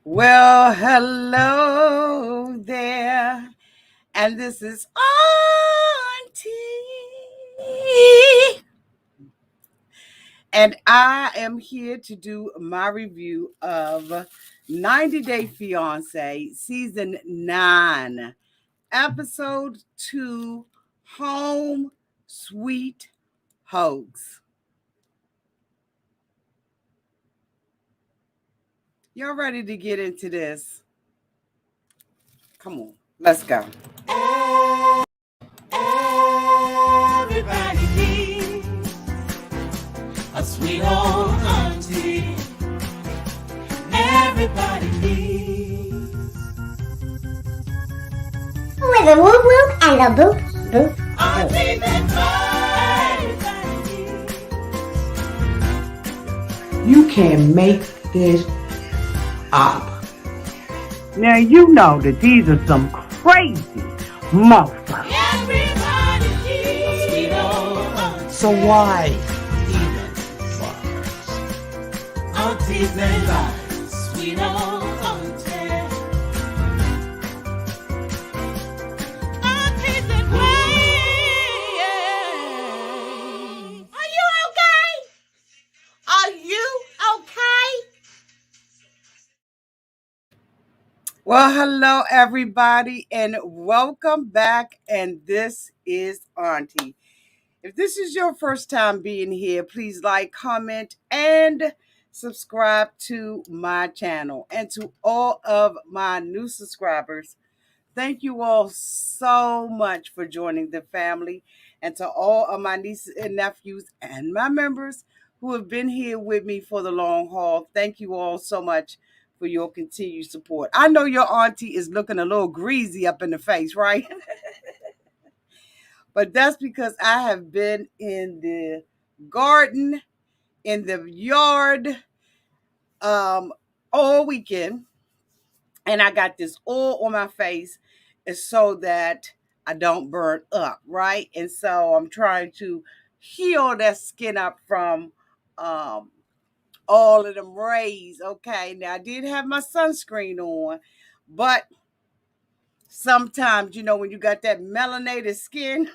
Well, hello there, and this is Auntie, and I am here to do my review of 90 Day Fiance Season 9, Episode 2, Home Sweet Hoax. Y'all ready to get into this? Come on, let's go. Everybody needs a sweet old auntie. Everybody needs with a whoop whoop and a boop boop auntie boop. Everybody needs. You can make this up. Now you know that these are some crazy motherfuckers. Everybody needs a sweet old auntie. So why even fuckers? Aunties and lives, sweet old auntie. Aunties and ways. Are you okay? Are you okay? Well, hello everybody, and welcome back. And this is Auntie. If this is your first time being here, please like, comment, and subscribe to my channel. And to all of my new subscribers, thank you all so much for joining the family. And to all of my nieces and nephews and my members who have been here with me for the long haul, thank you all so much for your continued support. I know your auntie is looking a little greasy up in the face, right? But that's because I have been in the garden, in the yard, all weekend, and I got this oil on my face, is so that I don't burn up, right? And so I'm trying to heal that skin up from all of them rays. Okay, now I did have my sunscreen on, but sometimes, when you got that melanated skin,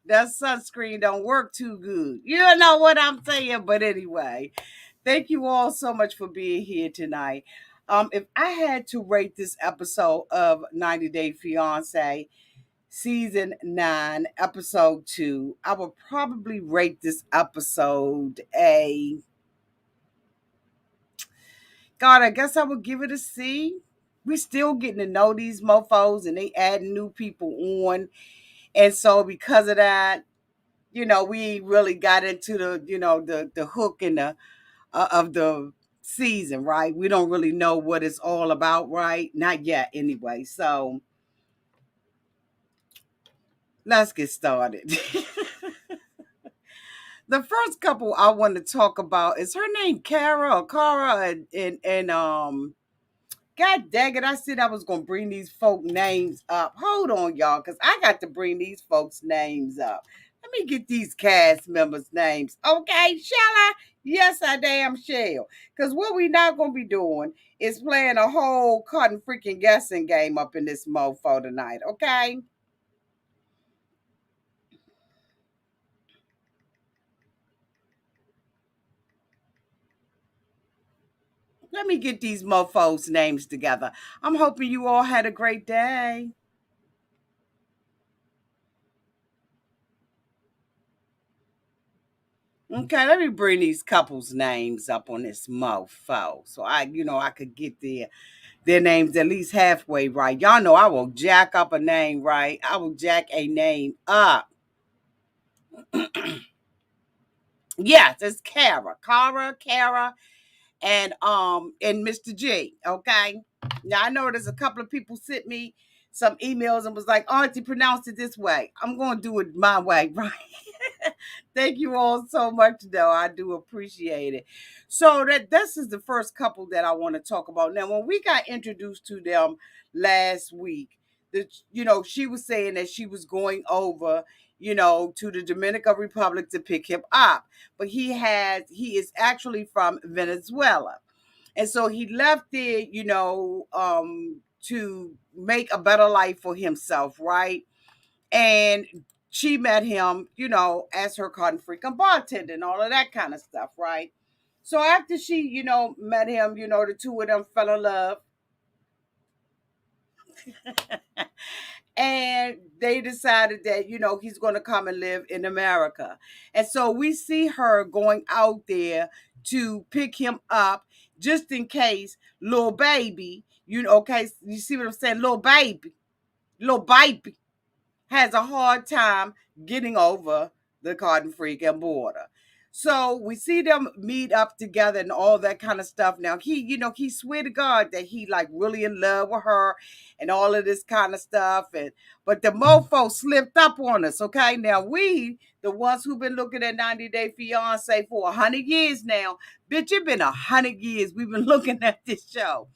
that sunscreen don't work too good. You know what I'm saying? But anyway, thank you all so much for being here tonight. If I had to rate this episode of 90 Day Fiance, Season 9, Episode 2, I would probably rate this episode God, I guess I would give it a C. We still getting to know these mofos, and they adding new people on. And so because of that, we really got into the hook and the of the season, right? We don't really know what it's all about, right? Not yet, anyway. So let's get started. The first couple I want to talk about is her name Cara, and God dang it, I said I was gonna bring these folk names up. Hold on, y'all, because I got to bring these folks' names up. Let me get these cast members' names. Okay, shall I? Yes, I damn shall. Because what we not gonna be doing is playing a whole cotton freaking guessing game up in this mofo tonight, okay? Let me get these mofos' names together. I'm hoping you all had a great day. Okay, let me bring these couples' names up on this mofo. So I could get their names at least halfway right. Y'all know I will jack up a name, right? I will jack a name up. Yes, it's Cara, and Mr. G. Okay. Now I know there's a couple of people sent me some emails and was like, Auntie, pronounce it this way. I'm gonna do it my way, right? Thank you all so much, though. I do appreciate it. So this is the first couple that I want to talk about. Now, when we got introduced to them last week, she was saying that she was going over, to the Dominican Republic to pick him up, but he is actually from Venezuela. And so he left there, to make a better life for himself, right? And she met him, as her cotton freaking bartender and all of that kind of stuff, right? So after she, met him, the two of them fell in love. And they decided that, he's going to come and live in America. And so we see her going out there to pick him up just in case little baby, okay, you see what I'm saying? Little baby has a hard time getting over the cotton freaking border. So we see them meet up together and all that kind of stuff. Now he swear to God that he like really in love with her and all of this kind of stuff. And but the mofo slipped up on us. Okay, now we the ones who've been looking at 90 Day Fiance for 100 years now. Bitch, it been 100 years we've been looking at this show.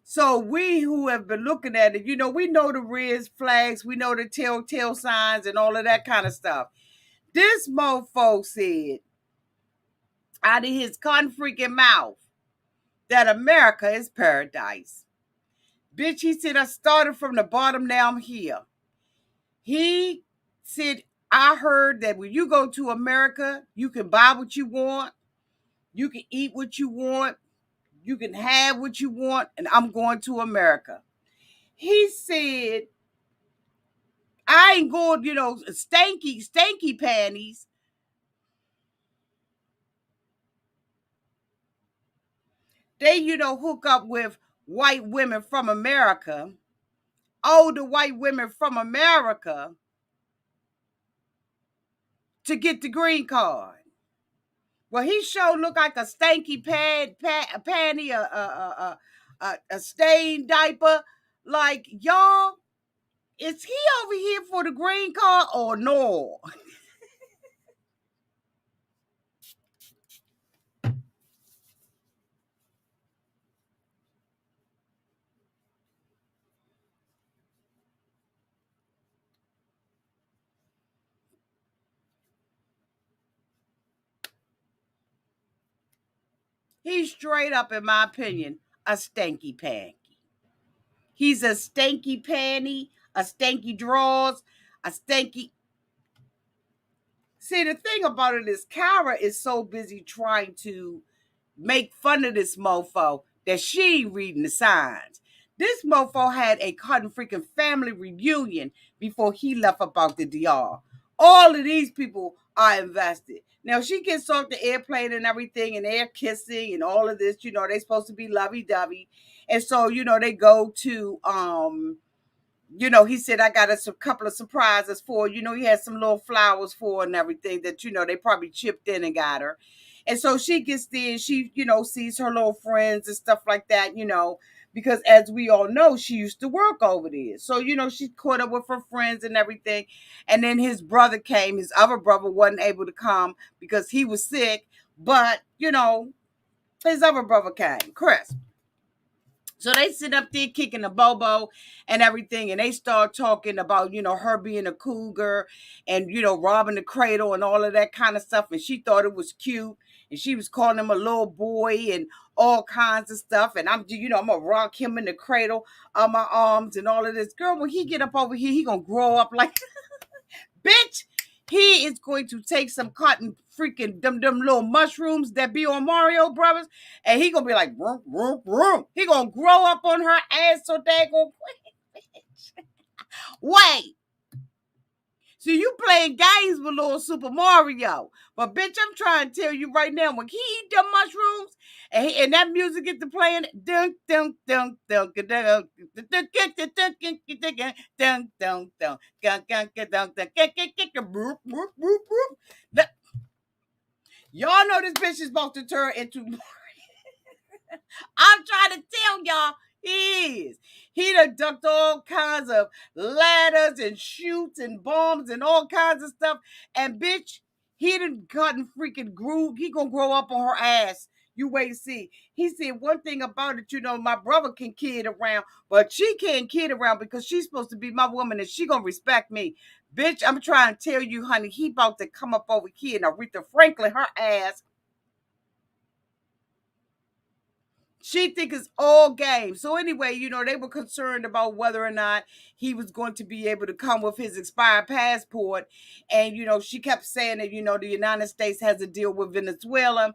So we who have been looking at it, we know the red flags, we know the telltale signs and all of that kind of stuff. This mofo said out of his cotton freaking mouth that America is paradise. Bitch, he said, I started from the bottom, now I'm here. He said, I heard that when you go to America, you can buy what you want, you can eat what you want, you can have what you want, and I'm going to America. He said, I ain't going, stanky panties. They, hook up with white women from America, older white women from America to get the green card. Well, he sure looked like a stanky panty, a stained diaper. Like, y'all, is he over here for the green card or no? He's straight up, in my opinion, a stanky panty. He's a stanky panty, a stanky drawers, a stanky. See, the thing about it is, Cara is so busy trying to make fun of this mofo that she ain't reading the signs. This mofo had a cotton freaking family reunion before he left about the DR. All of these people are invested. Now she gets off the airplane and everything, and they're kissing and all of this. They're supposed to be lovey-dovey, and so they go to he said, I got a couple of surprises for her. He had some little flowers for her and everything that, they probably chipped in and got her. And so she gets there and she, sees her little friends and stuff like that, because as we all know, she used to work over there. So, she caught up with her friends and everything. And then his brother came. His other brother wasn't able to come because he was sick. But, his other brother came, Chris. So they sit up there kicking the bobo and everything, and they start talking about, her being a cougar and, robbing the cradle and all of that kind of stuff. And she thought it was cute. And she was calling him a little boy and all kinds of stuff. And I'm going to rock him in the cradle on my arms and all of this. Girl, when he get up over here, he going to grow up like, bitch. He is going to take some cotton freaking them little mushrooms that be on Mario Brothers, and he gonna be like, vroom, vroom, vroom. He gonna grow up on her ass so daggone quick. Wait. So you playing games with little Super Mario. But bitch, I'm trying to tell you right now, when he eat them mushrooms and that music get to playing, dunk, dunk, dunk, dunk, dunk, dunk, dunk, dunk. Y'all know this bitch is about to turn into. I'm trying to tell y'all, he is. He done ducked all kinds of ladders and shoots and bombs and all kinds of stuff. And bitch, he done gotten freaking grew. He gonna grow up on her ass. You wait and see. He said one thing about it, my brother can kid around, but she can't kid around because she's supposed to be my woman and she gonna respect me. Bitch, I'm trying to tell you, honey, he about to come up over here and Aretha Franklin her ass. She think it's all game. So anyway, they were concerned about whether or not he was going to be able to come with his expired passport. And, she kept saying that, the United States has a deal with Venezuela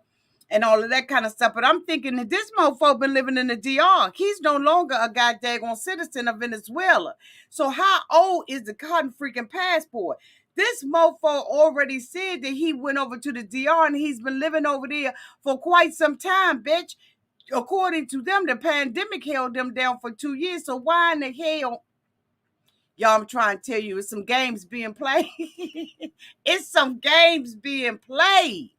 and all of that kind of stuff. But I'm thinking that this mofo been living in the DR. He's no longer a goddamn citizen of Venezuela. So how old is the cotton freaking passport? This mofo already said that he went over to the DR and he's been living over there for quite some time, bitch. According to them, the pandemic held them down for 2 years. So why in the hell? Y'all, I'm trying to tell you, it's some games being played. It's some games being played.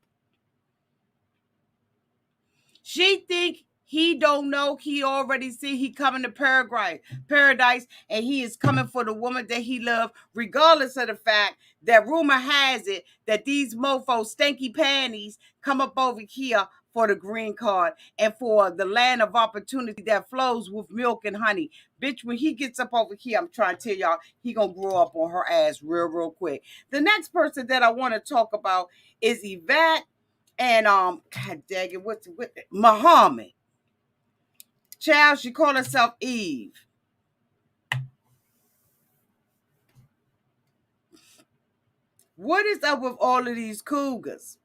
She think he don't know. He already see he coming to paradise, and he is coming for the woman that he loved, regardless of the fact that rumor has it that these mofos, stanky panties, come up over here for the green card and for the land of opportunity that flows with milk and honey. Bitch, when he gets up over here, I'm trying to tell y'all, he gonna grow up on her ass real quick. The next person that I want to talk about is Yvette and God dang it, what's with Mohamed. Child, she called herself Eve. What is up with all of these cougars?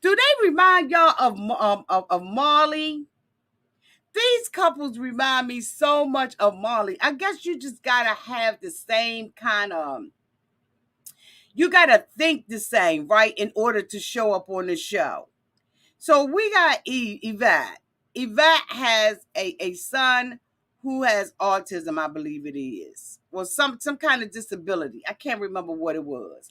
Do they remind y'all of Marley? These couples remind me so much of Marley. I guess you just gotta have the same kind of. You gotta think the same, right, in order to show up on the show. So we got Yvette. Yvette has a son who has autism, I believe it is. Well, some kind of disability. I can't remember what it was.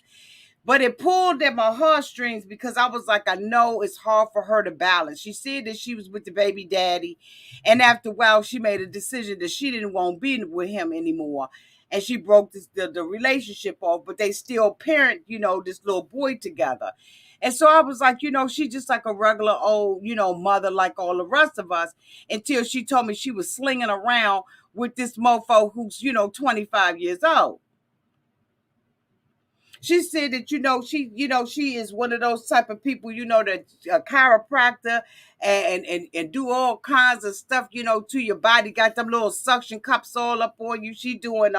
But it pulled at my heartstrings because I was like, I know it's hard for her to balance. She said that she was with the baby daddy. And after a while, she made a decision that she didn't want to be with him anymore. And she broke the relationship off, but they still parent, this little boy together. And so I was like, she just like a regular old, mother like all the rest of us, until she told me she was slinging around with this mofo who's, 25 years old. She said that, she is one of those type of people, that a chiropractor and do all kinds of stuff, to your body. Got them little suction cups all up on you. She doing,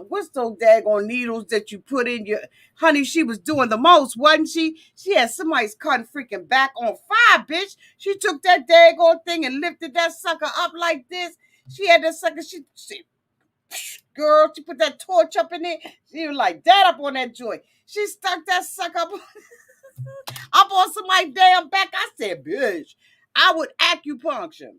what's those daggone needles that you put in your, honey, she was doing the most, wasn't she? She had somebody's cutting freaking back on fire, bitch. She took that daggone thing and lifted that sucker up like this. She had that sucker, she girl, she put that torch up in it. She was like that up on that joint. She stuck that sucker up on somebody's damn back. I said, bitch, I would acupuncture.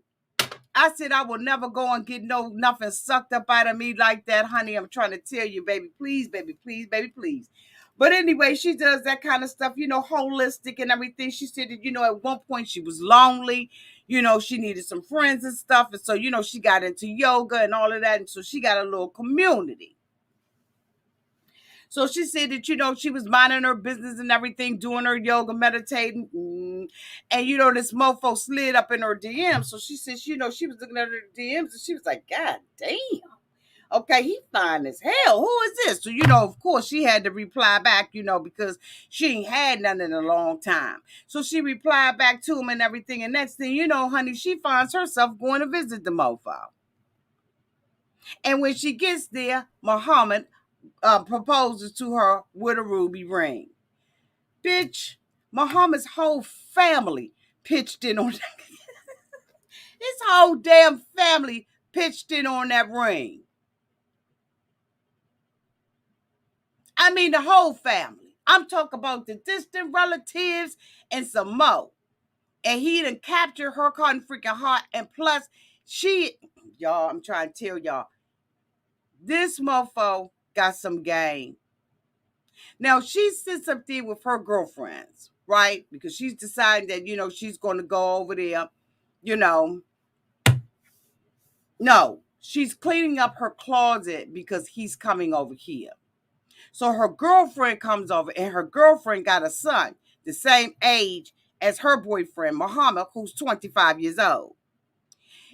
I said, I will never go and get nothing sucked up out of me like that, honey. I'm trying to tell you, baby, please, baby, please, baby, please. But anyway, she does that kind of stuff, holistic and everything. She said that, at one point she was lonely. She needed some friends and stuff. And so, she got into yoga and all of that. And so she got a little community. So she said that, she was minding her business and everything, doing her yoga, meditating. And, this mofo slid up in her DM. So she said, she was looking at her DMs and she was like, God damn. Okay, he fine as hell. Who is this? So, of course, she had to reply back, because she ain't had none in a long time. So she replied back to him and everything. And next thing you know, honey, she finds herself going to visit the mofo. And when she gets there, Muhammad proposes to her with a ruby ring. Bitch, Muhammad's whole family pitched in on that. His whole damn family pitched in on that ring. I mean, the whole family. I'm talking about the distant relatives and some more. And he done captured her cotton freaking heart. And plus, y'all, I'm trying to tell y'all, this mofo got some game. Now, she sits up there with her girlfriends, right? Because she's deciding that, she's going to go over there, No, she's cleaning up her closet because he's coming over here. So her girlfriend comes over, and her girlfriend got a son the same age as her boyfriend, Muhammad, who's 25 years old.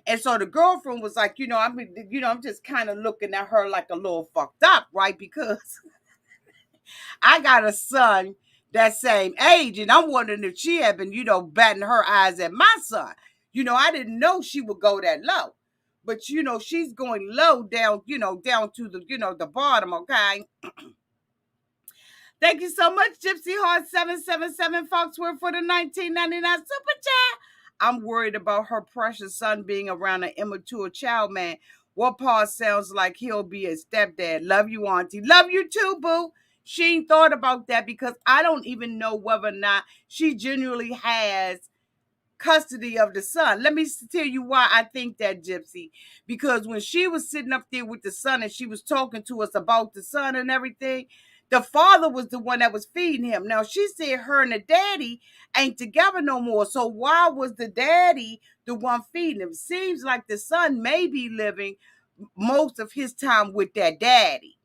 And so the girlfriend was like, I'm just kind of looking at her like a little fucked up, right? Because I got a son that same age, and I'm wondering if she had been, batting her eyes at my son. I didn't know she would go that low. But she's going low down, down to the bottom, okay? Thank you so much, Gypsy Heart 777 Foxworth for the 1999 super chat. I'm worried about her precious son being around an immature child, man. What part sounds like he'll be a stepdad? Love you, Auntie. Love you too, boo. She ain't thought about that because I don't even know whether or not she genuinely has custody of the son. Let me tell you why I think that, Gypsy. Because when she was sitting up there with the son and she was talking to us about the son and everything, the father was the one that was feeding him. Now, she said her and the daddy ain't together no more. So why was the daddy the one feeding him? Seems like the son may be living most of his time with that daddy.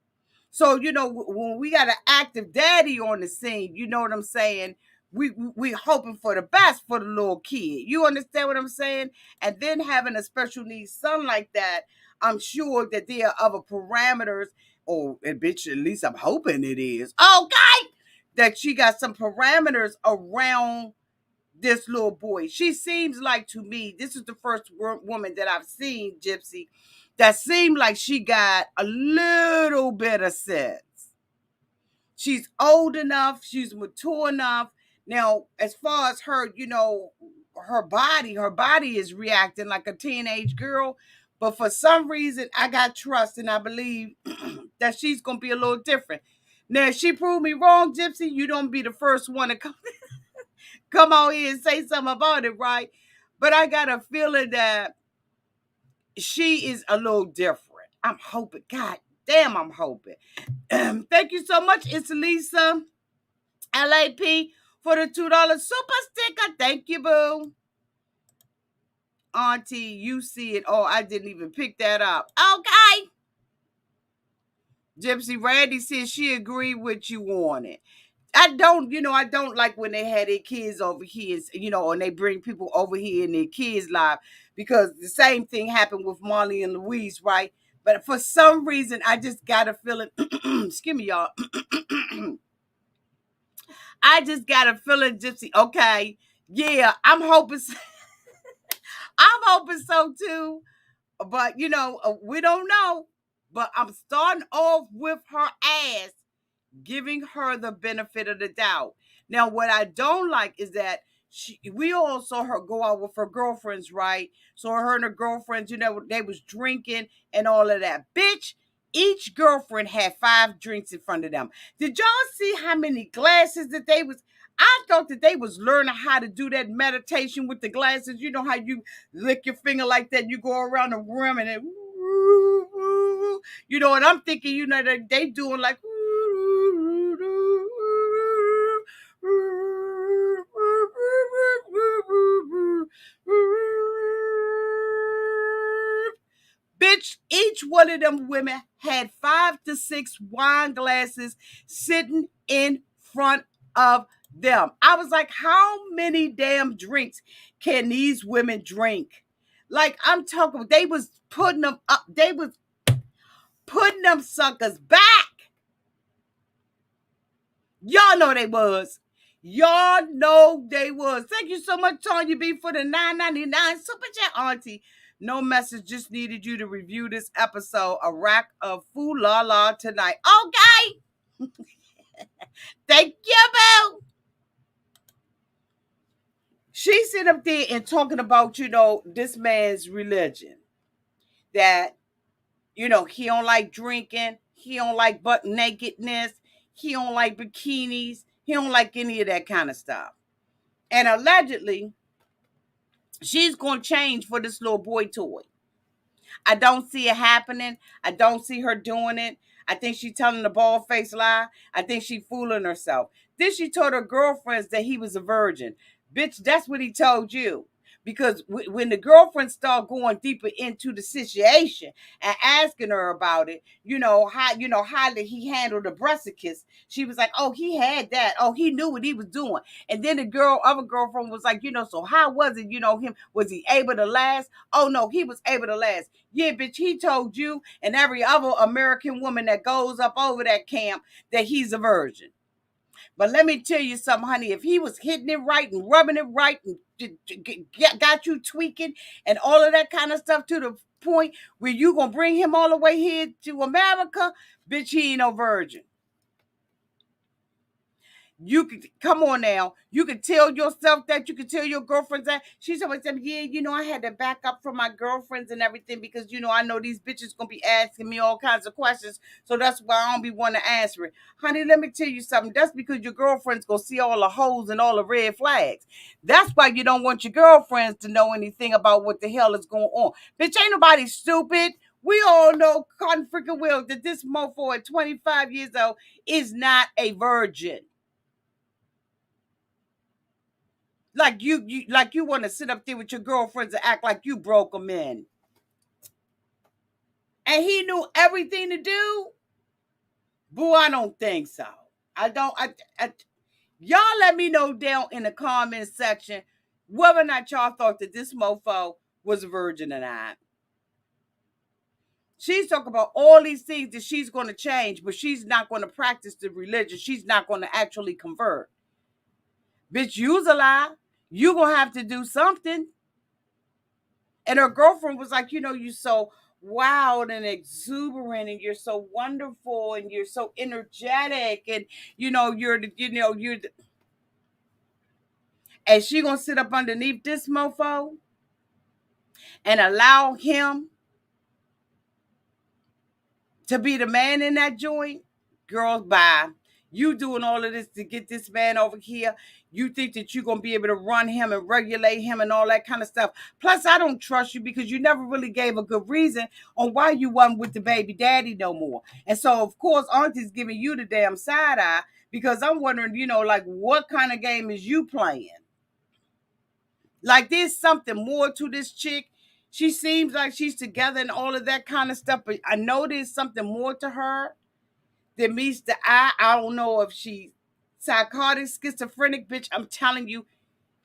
So, when we got an active daddy on the scene, you know what I'm saying? We hoping for the best for the little kid. You understand what I'm saying? And then having a special needs son like that, I'm sure that there are other parameters. Oh, and bitch, at least I'm hoping it is. Okay. That she got some parameters around this little boy. She seems like, to me, this is the first woman that I've seen, Gypsy, that seemed like she got a little bit of sense. She's old enough, she's mature enough. Now, as far as her, her body is reacting like a teenage girl. But for some reason, I got trust and I believe that she's going to be a little different. Now, if she proved me wrong, Gypsy, you don't be the first one to come on here and say something about it, right? But I got a feeling that she is a little different. I'm hoping. God damn, I'm hoping. Thank you so much. It's Lisa LAP for the $2 super sticker. Thank you, boo. Auntie, you see it. Oh, I didn't even pick that up. Okay. Gypsy Randy says she agreed with you on it. I don't like when they had their kids over here, and they bring people over here in their kids' life, because the same thing happened with Molly and Louise, right? But for some reason, I just got a feeling, excuse me, y'all. I just got a feeling, Gypsy. Okay, yeah, I'm hoping so too. But we don't know. But I'm starting off with her ass, giving her the benefit of the doubt. Now, what I don't like is that we all saw her go out with her girlfriends, right? So her and her girlfriends, they was drinking and all of that. Bitch, each girlfriend had 5 drinks in front of them. Did y'all see how many glasses that they was? I thought that they was learning how to do that meditation with the glasses. You know how you lick your finger like that, you go around the room and it, and I'm thinking, they doing like, bitch, each one of them women had 5 to 6 wine glasses sitting in front of them. I was like, how many damn drinks can these women drink? Like, I'm talking, they was putting them up, they was putting them suckers back. Y'all know they was. Y'all know they was. Thank you so much, Tanya B, for the $9.99 super chat, Auntie. No message, just needed you to review this episode, A Rack of Foo La La tonight. Okay. Thank you, boo. She sit up there and talking about, this man's religion. That, he don't like drinking. He don't like butt nakedness. He don't like bikinis. He don't like any of that kind of stuff. And allegedly, she's going to change for this little boy toy. I don't see it happening. I don't see her doing it. I think she's telling a bald-faced lie. I think she's fooling herself. Then she told her girlfriends that he was a virgin. Bitch, that's what he told you. Because when the girlfriends start going deeper into the situation and asking her about it, how did he handle the breast kiss? She was like, oh, he had that. Oh, he knew what he was doing. And then the other girlfriend was like, so how was it, him? Was he able to last? Oh, no, he was able to last. Yeah, bitch, he told you and every other American woman that goes up over that camp that he's a virgin. But let me tell you something, honey. If he was hitting it right and rubbing it right and got you tweaking and all of that kind of stuff to the point where you gonna bring him all the way here to America, bitch, he ain't no virgin. You could come on now. You could tell yourself that. You could tell your girlfriends that. She's always saying, "Yeah, I had to back up from my girlfriends and everything because I know these bitches gonna be asking me all kinds of questions, so that's why I don't be want to answer it." Honey, let me tell you something. That's because your girlfriends gonna see all the holes and all the red flags. That's why you don't want your girlfriends to know anything about what the hell is going on. Bitch, ain't nobody stupid. We all know, cotton freaking will, that this mofo at 25 years old is not a virgin. Like you want to sit up there with your girlfriends and act like you broke them in. And he knew everything to do? Boo, I don't think so. I don't. Y'all let me know down in the comment section whether or not y'all thought that this mofo was a virgin or not. She's talking about all these things that she's going to change, but she's not going to practice the religion. She's not going to actually convert. Bitch, you's a lie. You going to have to do something. And her girlfriend was like, you're so wild and exuberant and you're so wonderful and you're so energetic and and she gonna sit up underneath this mofo and allow him to be the man in that joint? Girls, bye. You doing all of this to get this man over here. You think that you're going to be able to run him and regulate him and all that kind of stuff. Plus, I don't trust you because you never really gave a good reason on why you wasn't with the baby daddy no more. And so, of course, Auntie's giving you the damn side eye because I'm wondering, like, what kind of game is you playing? Like, there's something more to this chick. She seems like she's together and all of that kind of stuff, but I know there's something more to her that meets the eye. I don't know if she's psychotic, schizophrenic, bitch. I'm telling you,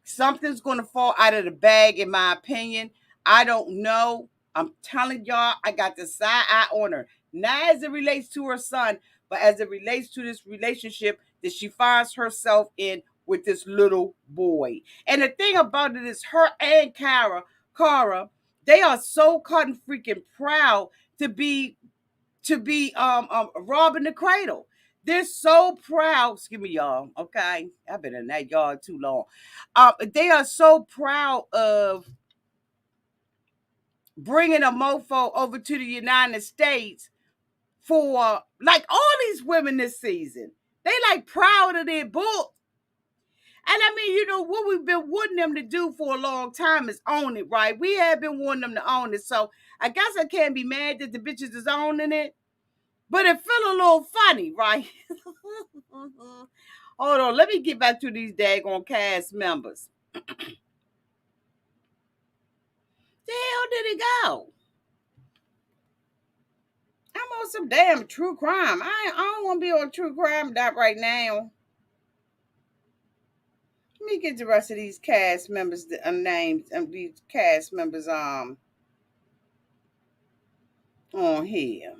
something's going to fall out of the bag, in my opinion. I don't know. I'm telling y'all, I got the side eye on her. Not as it relates to her son, but as it relates to this relationship that she finds herself in with this little boy. And the thing about it is her and Cara, they are so cotton freaking proud to be robbing the cradle. They're so proud. Excuse me, y'all. Okay, I've been in that yard too long. They are so proud of bringing a mofo over to the United States for like all these women this season. They like proud of their book. And I mean, what we've been wanting them to do for a long time is own it, right? We have been wanting them to own it. So I guess I can't be mad that the bitches is owning it. But it feel a little funny, right? Hold on, let me get back to these daggone cast members. The hell did it go? I'm on some damn true crime. I don't want to be on true crime dot right now. Let me get the rest of these cast members names and these cast members on here.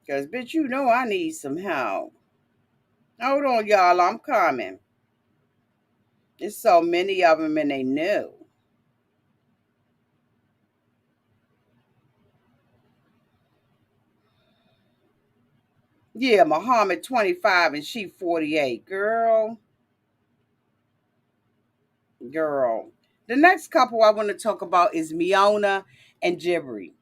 Cause bitch, I need some help. Hold on, y'all. I'm coming. There's so many of them and they new. Yeah, Mohamed 25 and she 48. Girl. The next couple I want to talk about is Miona and Jibri.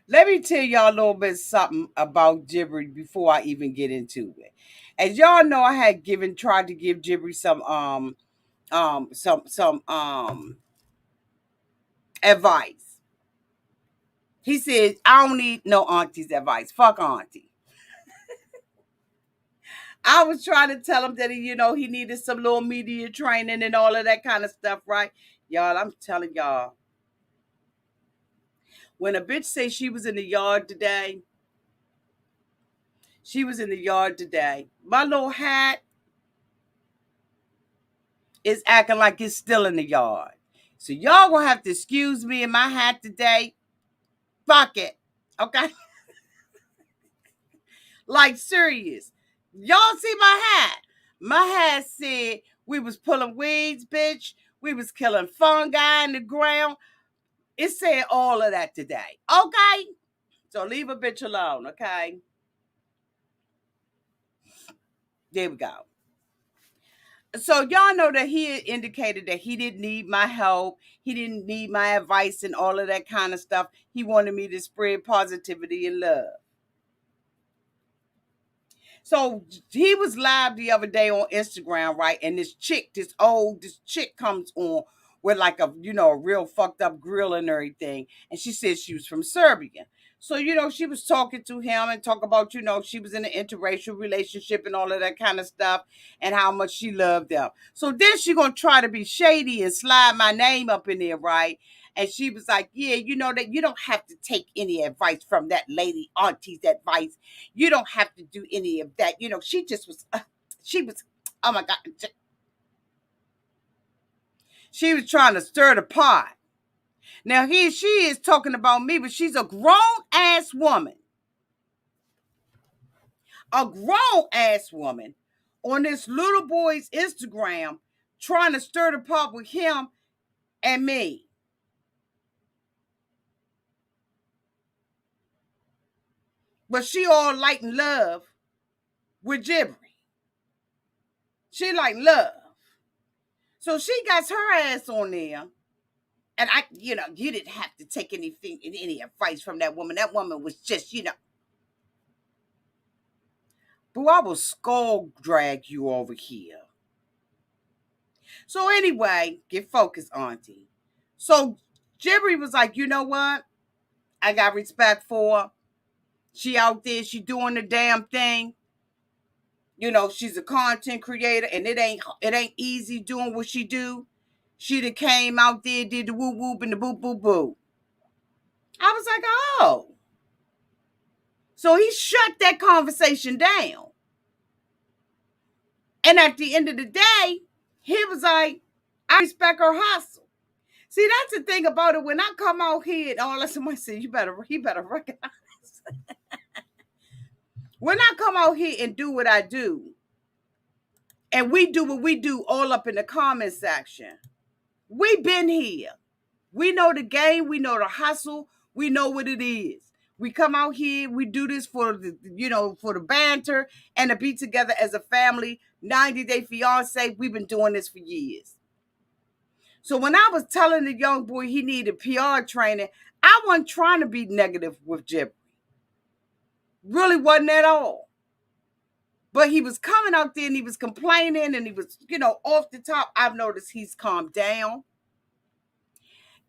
Let me tell y'all a little bit something about Jibri before I even get into it. As y'all know, I had tried to give Jibri some advice. He said, I don't need no auntie's advice. Fuck auntie. I was trying to tell him that he needed some little media training and all of that kind of stuff, right? Y'all, I'm telling y'all. When a bitch say she was in the yard today, My little hat is acting like it's still in the yard. So y'all gonna have to excuse me in my hat today. Fuck it. Okay? Like serious. Y'all see my hat. My hat said we was pulling weeds, bitch. We was killing fungi in the ground. It said all of that today. Okay? So leave a bitch alone, okay? There we go. So y'all know that he indicated that he didn't need my help. He didn't need my advice and all of that kind of stuff. He wanted me to spread positivity and love. So he was live the other day on Instagram, right? And this chick comes on with like a real fucked up grill and everything. And she said she was from Serbia. So, she was talking to him and talk about, she was in an interracial relationship and all of that kind of stuff and how much she loved them. So then she gonna try to be shady and slide my name up in there, right? And she was like, yeah, that you don't have to take any advice from that lady auntie's advice. You don't have to do any of that. She just was, oh my God. She was trying to stir the pot. Now she is talking about me, but she's a grown ass woman. A grown ass woman on this little boy's Instagram trying to stir the pot with him and me. But she all light and love with Jibri. She like love. So she got her ass on there. And you didn't have to take any advice from that woman. That woman was just, boo, I will skull drag you over here. So anyway, get focused, auntie. So Jibri was like, you know what? I got respect for her. She out there, she doing the damn thing. She's a content creator, and it ain't easy doing what she do. She done came out there, did the whoop whoop and the boo boo boo. I was like, oh. So he shut that conversation down. And at the end of the day, he was like, I respect her hustle. See, that's the thing about it. When I come out here and all that, somebody said, you better recognize. When I come out here and do what I do, and we do what we do all up in the comment section, we been here. We know the game. We know the hustle. We know what it is. We come out here. We do this for the banter and to be together as a family. 90-Day Fiancé. We've been doing this for years. So when I was telling the young boy he needed PR training, I wasn't trying to be negative with Jibri. Really wasn't at all. But he was coming out there and he was complaining and he was, off the top. I've noticed he's calmed down.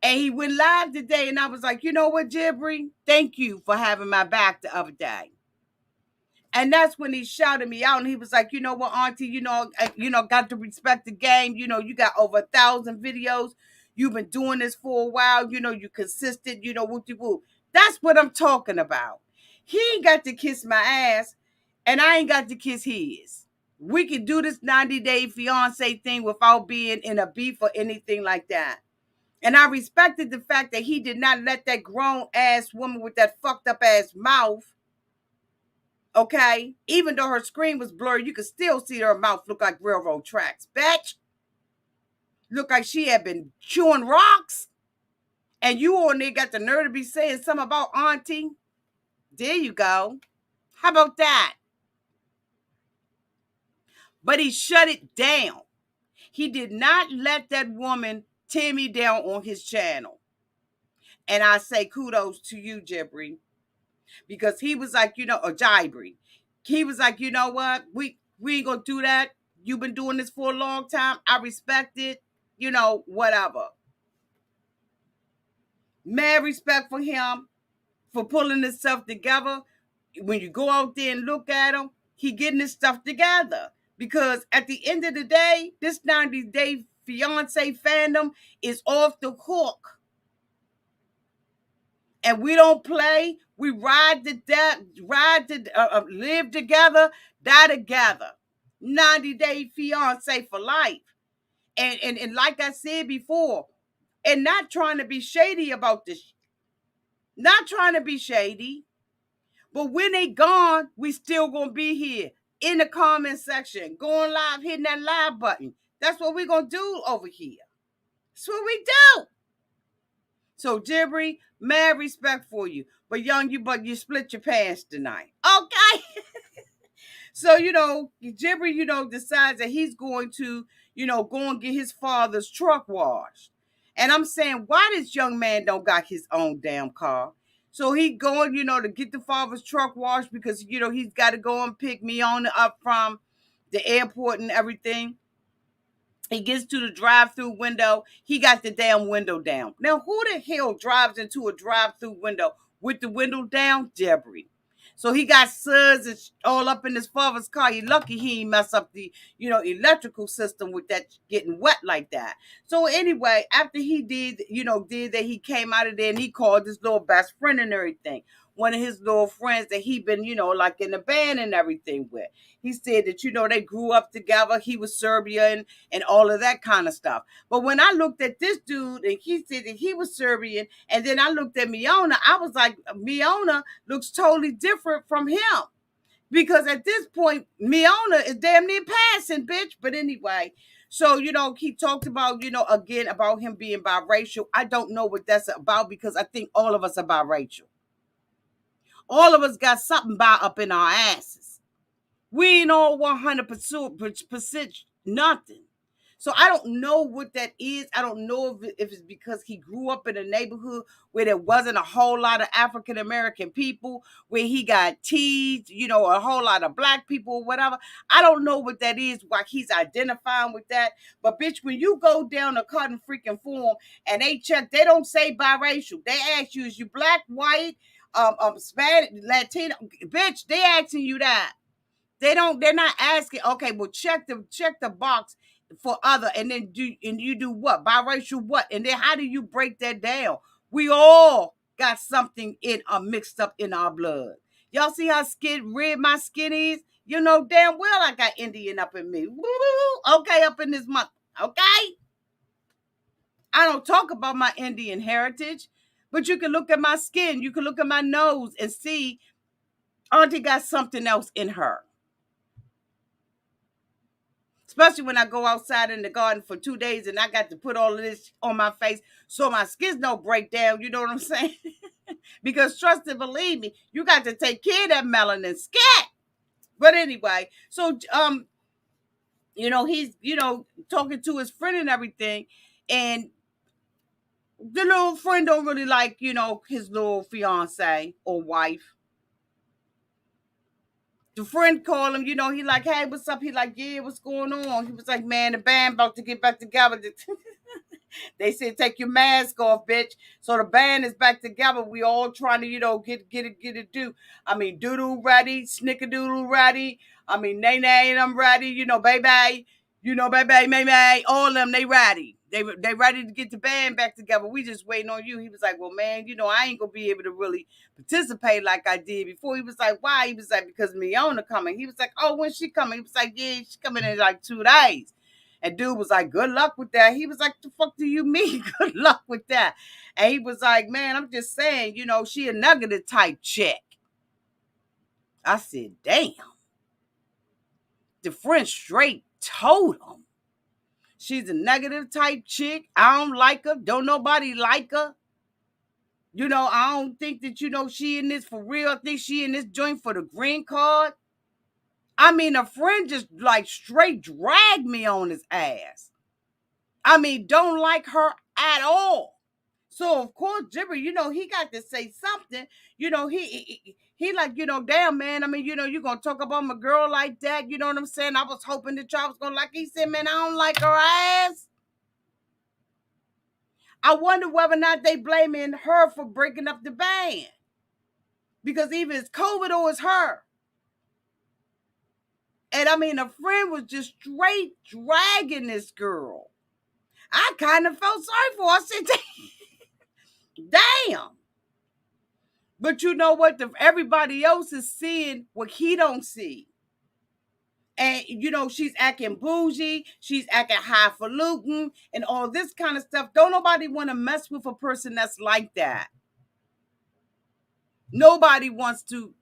And he went live today and I was like, you know what, Jibri? Thank you for having my back the other day. And that's when he shouted me out and he was like, you know what, auntie, got to respect the game. You got over 1,000 videos. You've been doing this for a while. You consistent, whoop-de-whoop. That's what I'm talking about. He ain't got to kiss my ass and I ain't got to kiss his. We can do this 90-Day Fiancé thing without being in a beef or anything like that. And I respected the fact that he did not let that grown ass woman with that fucked up ass mouth, okay, even though her screen was blurry, you could still see her mouth look like railroad tracks. Bitch. Looked like she had been chewing rocks. And you on there got the nerve to be saying something about auntie. There you go. How about that? But he shut it down. He did not let that woman tear me down on his channel. And I say kudos to you, Jibri. Because he was like, or Jibri. He was like, you know what? We ain't gonna do that. You've been doing this for a long time. I respect it. Whatever. Mad respect for him for pulling himself together. When you go out there and look at him, he getting his stuff together. Because at the end of the day, this 90-Day Fiancé fandom is off the hook. And we don't play. We ride to death, live together, die together. 90-Day Fiancé for life. And like I said before, and not trying to be shady about this. Not trying to be shady. But when they gone, we still gonna be here. in the comment section, going live, hitting that live button. That's what we're going to do over here. That's what we do. So, Jibri, mad respect for you. But you split your pants tonight. Okay? So, Jibri, decides that he's going to, go and get his father's truck washed. And I'm saying, why this young man don't got his own damn car? So he going, to get the father's truck washed because, he's got to go and pick Miona up from the airport and everything. He gets to the drive-through window. He got the damn window down. Now, who the hell drives into a drive-through window with the window down? Jibri. So he got suds all up in his father's car. He lucky he ain't mess up the, electrical system with that getting wet like that. So anyway, after he did that, he came out of there and he called his little best friend and everything. One of his little friends that he been, like in the band and everything with. He said that, they grew up together. He was Serbian and all of that kind of stuff. But when I looked at this dude and he said that he was Serbian, and then I looked at Miona, I was like, Miona looks totally different from him. Because at this point, Miona is damn near passing, bitch. But anyway, so, he talked about, again, about him being biracial. I don't know what that's about because I think all of us are biracial. All of us got something by up in our asses. We ain't all 100% nothing. So I don't know what that is. I don't know if it's because he grew up in a neighborhood where there wasn't a whole lot of African American people, where he got teased, a whole lot of black people or whatever. I don't know what that is, why he's identifying with that. But bitch, when you go down a cotton freaking form and they check, they don't say biracial. They ask you, is you black, white, Spanish, Latino? Bitch, they asking you that. They're not asking, okay, well, check the box for other, and then you do what? Biracial what? And then how do you break that down? We all got something mixed up in our blood. Y'all see how red my skin is? You know damn well I got Indian up in me. Woo, okay, up in this month. Okay? I don't talk about my Indian heritage, but you can look at my skin, you can look at my nose and see Auntie got something else in her. Especially when I go outside in the garden for 2 days and I got to put all of this on my face so my skin don't break down. You know what I'm saying? Because trust and believe me, you got to take care of that melanin scat. But anyway, so he's talking to his friend and everything, and the little friend don't really like his little fiance or wife. The friend called him, he like, hey, what's up? He like, yeah, what's going on? He was like, man, the band about to get back together. They said, take your mask off, bitch. So the band is back together. We all trying to, get it do. I mean, doodle ready, snickerdoodle ready. I mean, nay, and I'm ready, baby. Baby, may, all of them, they ready. They ready to get the band back together. We just waiting on you. He was like, well, man, I ain't gonna be able to really participate like I did before. He was like, why? He was like, because Miona coming. He was like, oh, when's she coming? He was like, yeah, she's coming in like 2 days. And dude was like, good luck with that. He was like, the fuck do you mean? Good luck with that. And he was like, man, I'm just saying, she a negative type chick. I said, damn. The friend straight told him. She's a negative type chick. I don't like her. Don't nobody like her. I don't think that, she in this for real. I think she in this joint for the green card. I mean, a friend just like straight dragged me on his ass. I mean, don't like her at all. So, of course, Jibri, he got to say something. He like, damn, man. I mean, you're going to talk about my girl like that. You know what I'm saying? I was hoping that y'all was going to like. He said, man, I don't like her ass. I wonder whether or not they blaming her for breaking up the band. Because either it's COVID or it's her. And I mean, a friend was just straight dragging this girl. I kind of felt sorry for her. I said, damn. But you know what? Everybody else is seeing what he don't see. And, she's acting bougie. She's acting highfalutin and all this kind of stuff. Don't nobody want to mess with a person that's like that. Nobody wants to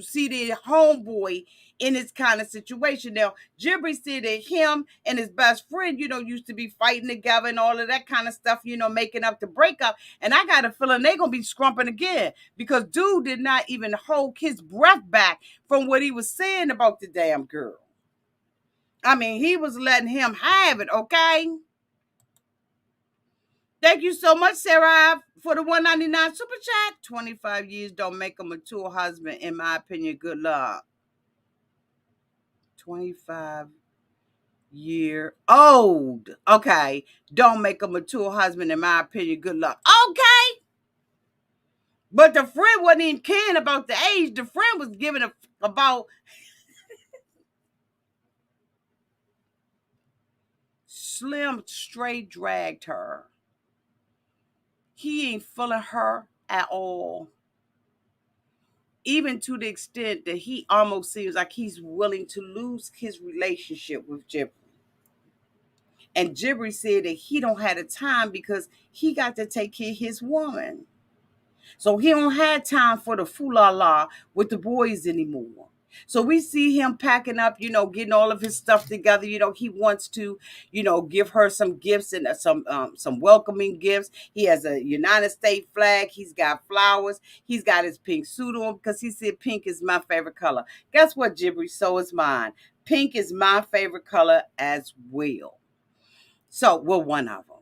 see their homeboy in this kind of situation. Now, Jibri said that him and his best friend, used to be fighting together and all of that kind of stuff, making up the breakup. And I got a feeling they're going to be scrumping again because dude did not even hold his breath back from what he was saying about the damn girl. I mean, he was letting him have it, okay? Thank you so much, Sarah, for the $1.99 super chat. 25 years don't make a mature husband, in my opinion. Good luck. 25-year-old. Okay. Don't make a mature husband, in my opinion. Good luck. Okay. But the friend wasn't even caring about the age. The friend was giving about Slim straight dragged her. He ain't feeling her at all. Even to the extent that he almost seems like he's willing to lose his relationship with Jibri. And Jibri said that he don't have the time because he got to take care of his woman. So he don't have time for the fool-la-la with the boys anymore. So we see him packing up, getting all of his stuff together. He wants to, give her some gifts and some welcoming gifts. He has a United States flag. He's got flowers. He's got his pink suit on because he said pink is my favorite color. Guess what, Jibri? So is mine. Pink is my favorite color as well. So, well, one of them.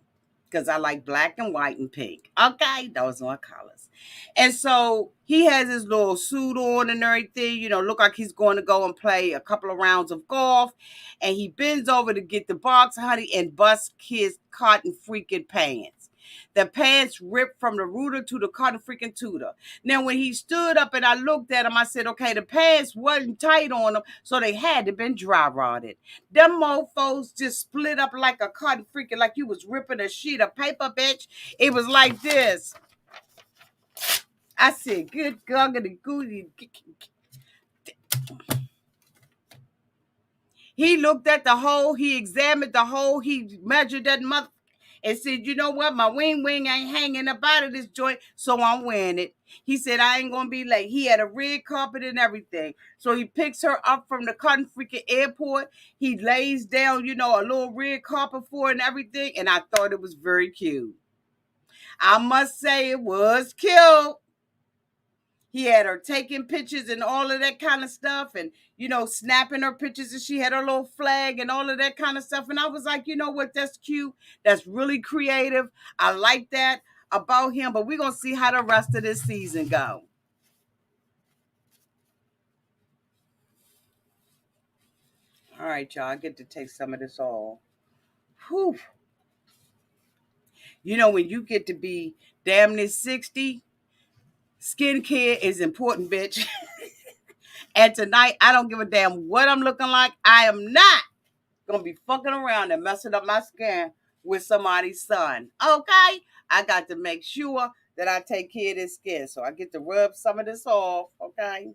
Because I like black and white and pink. Okay, those are my colors. And so he has his little suit on and everything, look like he's going to go and play a couple of rounds of golf. And he bends over to get the box, honey, and busts his cotton freaking pants. The pants ripped from the rooter to the cotton freaking tutor. Now, when he stood up and I looked at him, I said, okay, the pants wasn't tight on him, so they had to been dry rotted. Them mofos just split up like a cotton freaking, like you was ripping a sheet of paper, bitch. It was like this. I said, good guggity goody. He looked at the hole, he examined the hole, he measured that mother and said, you know what, my wing ain't hanging up out of this joint, so I'm wearing it. He said, I ain't gonna be late. He had a red carpet and everything. So he picks her up from the cotton freaking airport. He lays down, a little red carpet for her and everything. And I thought it was very cute. I must say it was cute. He had her taking pictures and all of that kind of stuff and, snapping her pictures and she had her little flag and all of that kind of stuff. And I was like, you know what? That's cute. That's really creative. I like that about him, but we're going to see how the rest of this season go. All right, y'all, I get to take some of this all. Whew. When you get to be damn near 60, skincare is important, bitch. And tonight, I don't give a damn what I'm looking like. I am not going to be fucking around and messing up my skin with somebody's son. Okay? I got to make sure that I take care of this skin. So I get to rub some of this off. Okay?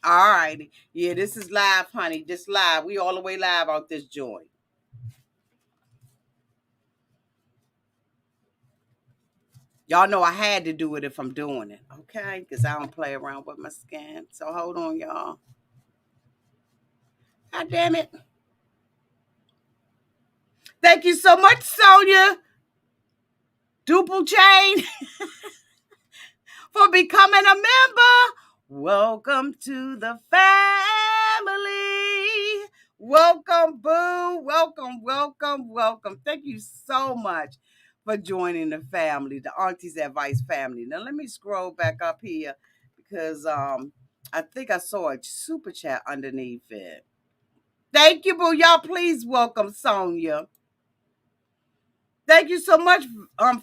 All righty. Yeah, this is live, honey. Just live. We all the way live out this joint. Y'all know I had to do it if I'm doing it. Okay? Because I don't play around with my skin. So hold on, y'all. God damn it. Thank you so much, Sonia. Duple chain. For becoming a member. Welcome to the family. Welcome, boo. Welcome. Thank you so much for joining the family, the Auntie's Advice family. Now, let me scroll back up here because I think I saw a super chat underneath it. Thank you, boo. Y'all, please welcome Sonia. Thank you so much,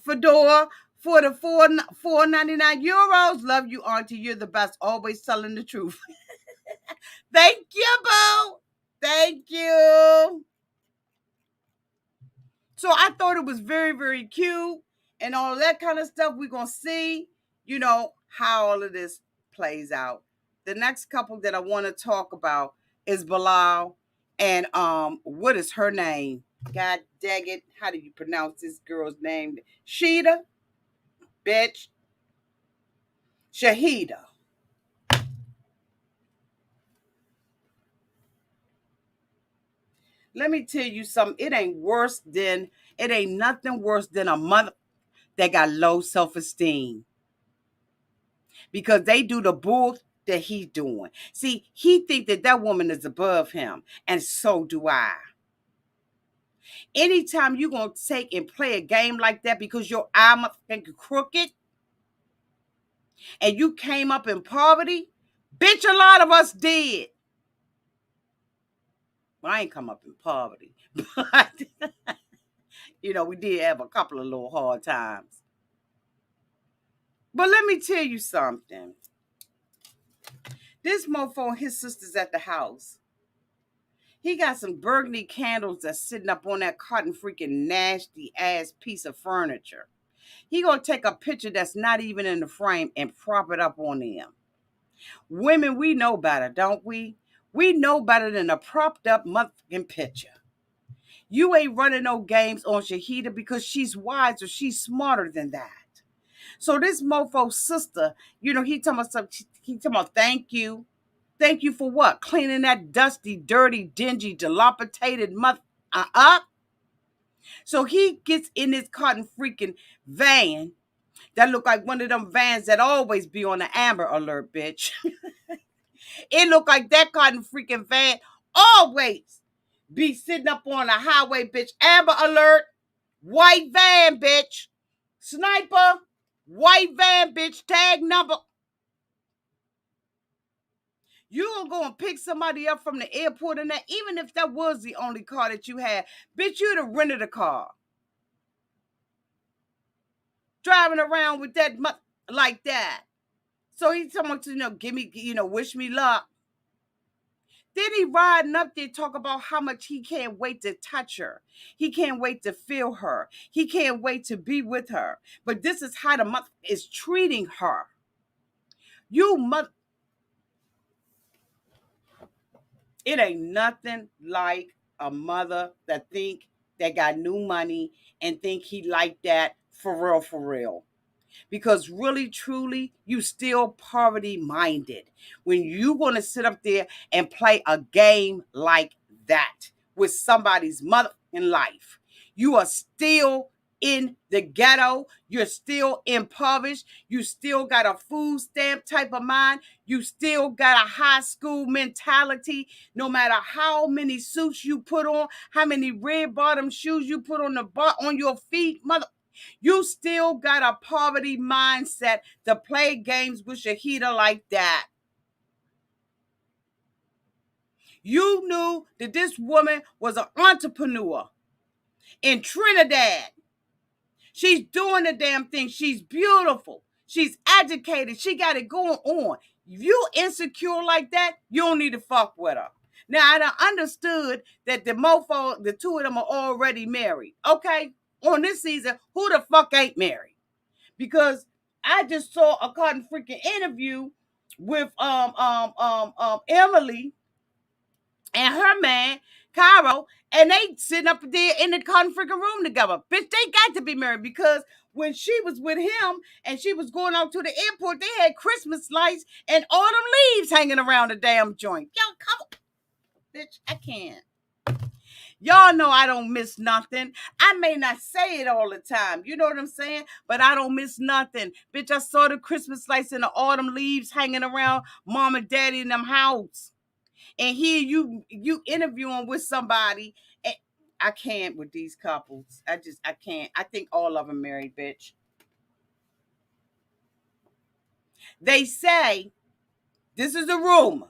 Fedora, for the €4.99. Love you, Auntie. You're the best. Always telling the truth. Thank you, boo. Thank you. So I thought it was very, very cute and all that kind of stuff. We're going to see, how all of this plays out. The next couple that I want to talk about is Bilal and what is her name? God dang it. How do you pronounce this girl's name? Shaeeda, bitch. Shaeeda. Let me tell you something. It ain't nothing worse than a mother that got low self-esteem because they do the bull that he's doing. See, he think that that woman is above him, and so do I. Anytime you gonna take and play a game like that because your eye motherfucking crooked and you came up in poverty, bitch, a lot of us did. Well, I ain't come up in poverty, but we did have a couple of little hard times. But let me tell you something. This mofo and his sister's at the house. He got some burgundy candles that's sitting up on that cotton freaking nasty ass piece of furniture. He gonna take a picture that's not even in the frame and prop it up on them. Women, we know better, don't we? We know better than a propped up motherfucking picture. You ain't running no games on Shaeeda because she's wiser, she's smarter than that. So this mofo sister, he talking about thank you. Thank you for what? Cleaning that dusty, dirty, dingy, dilapidated mother up. So he gets in his cotton freaking van that look like one of them vans that always be on the Amber Alert, bitch. It look like that cotton freaking van always be sitting up on the highway, bitch. Amber Alert, white van, bitch. Sniper, white van, bitch. Tag number. You gonna go and pick somebody up from the airport and that, even if that was the only car that you had, bitch, you'd have rented a car. Driving around with that like that. So he's talking about, give me, wish me luck. Then he riding up there talk about how much he can't wait to touch her. He can't wait to feel her. He can't wait to be with her. But this is how the mother is treating her. You mother. It ain't nothing like a mother that think that got new money and think he like that for real, for real. Because really, truly, you still poverty minded when you want to sit up there and play a game like that with somebody's mother in life. You are still in the ghetto. You're still impoverished. You still got a food stamp type of mind. You still got a high school mentality. No matter how many suits you put on, how many red bottom shoes you put on your feet, mother. You still got a poverty mindset to play games with Shaeeda like that. You knew that this woman was an entrepreneur in Trinidad. She's doing the damn thing. She's beautiful. She's educated. She got it going on. If you insecure like that, you don't need to fuck with her. Now, I done understood that the two of them are already married. Okay? On this season, who the fuck ain't married? Because I just saw a cotton freaking interview with Emily and her man, Cairo, and they sitting up there in the cotton freaking room together. Bitch, they got to be married because when she was with him and she was going out to the airport, they had Christmas lights and autumn leaves hanging around the damn joint. Yo, come on. Bitch, I can't. Y'all know I don't miss nothing. I may not say it all the time. You know what I'm saying? But I don't miss nothing. Bitch, I saw the Christmas lights and the autumn leaves hanging around mom and daddy in them house. And here you interviewing with somebody. And I can't with these couples. I can't. I think all of them married, bitch. They say, this is a rumor.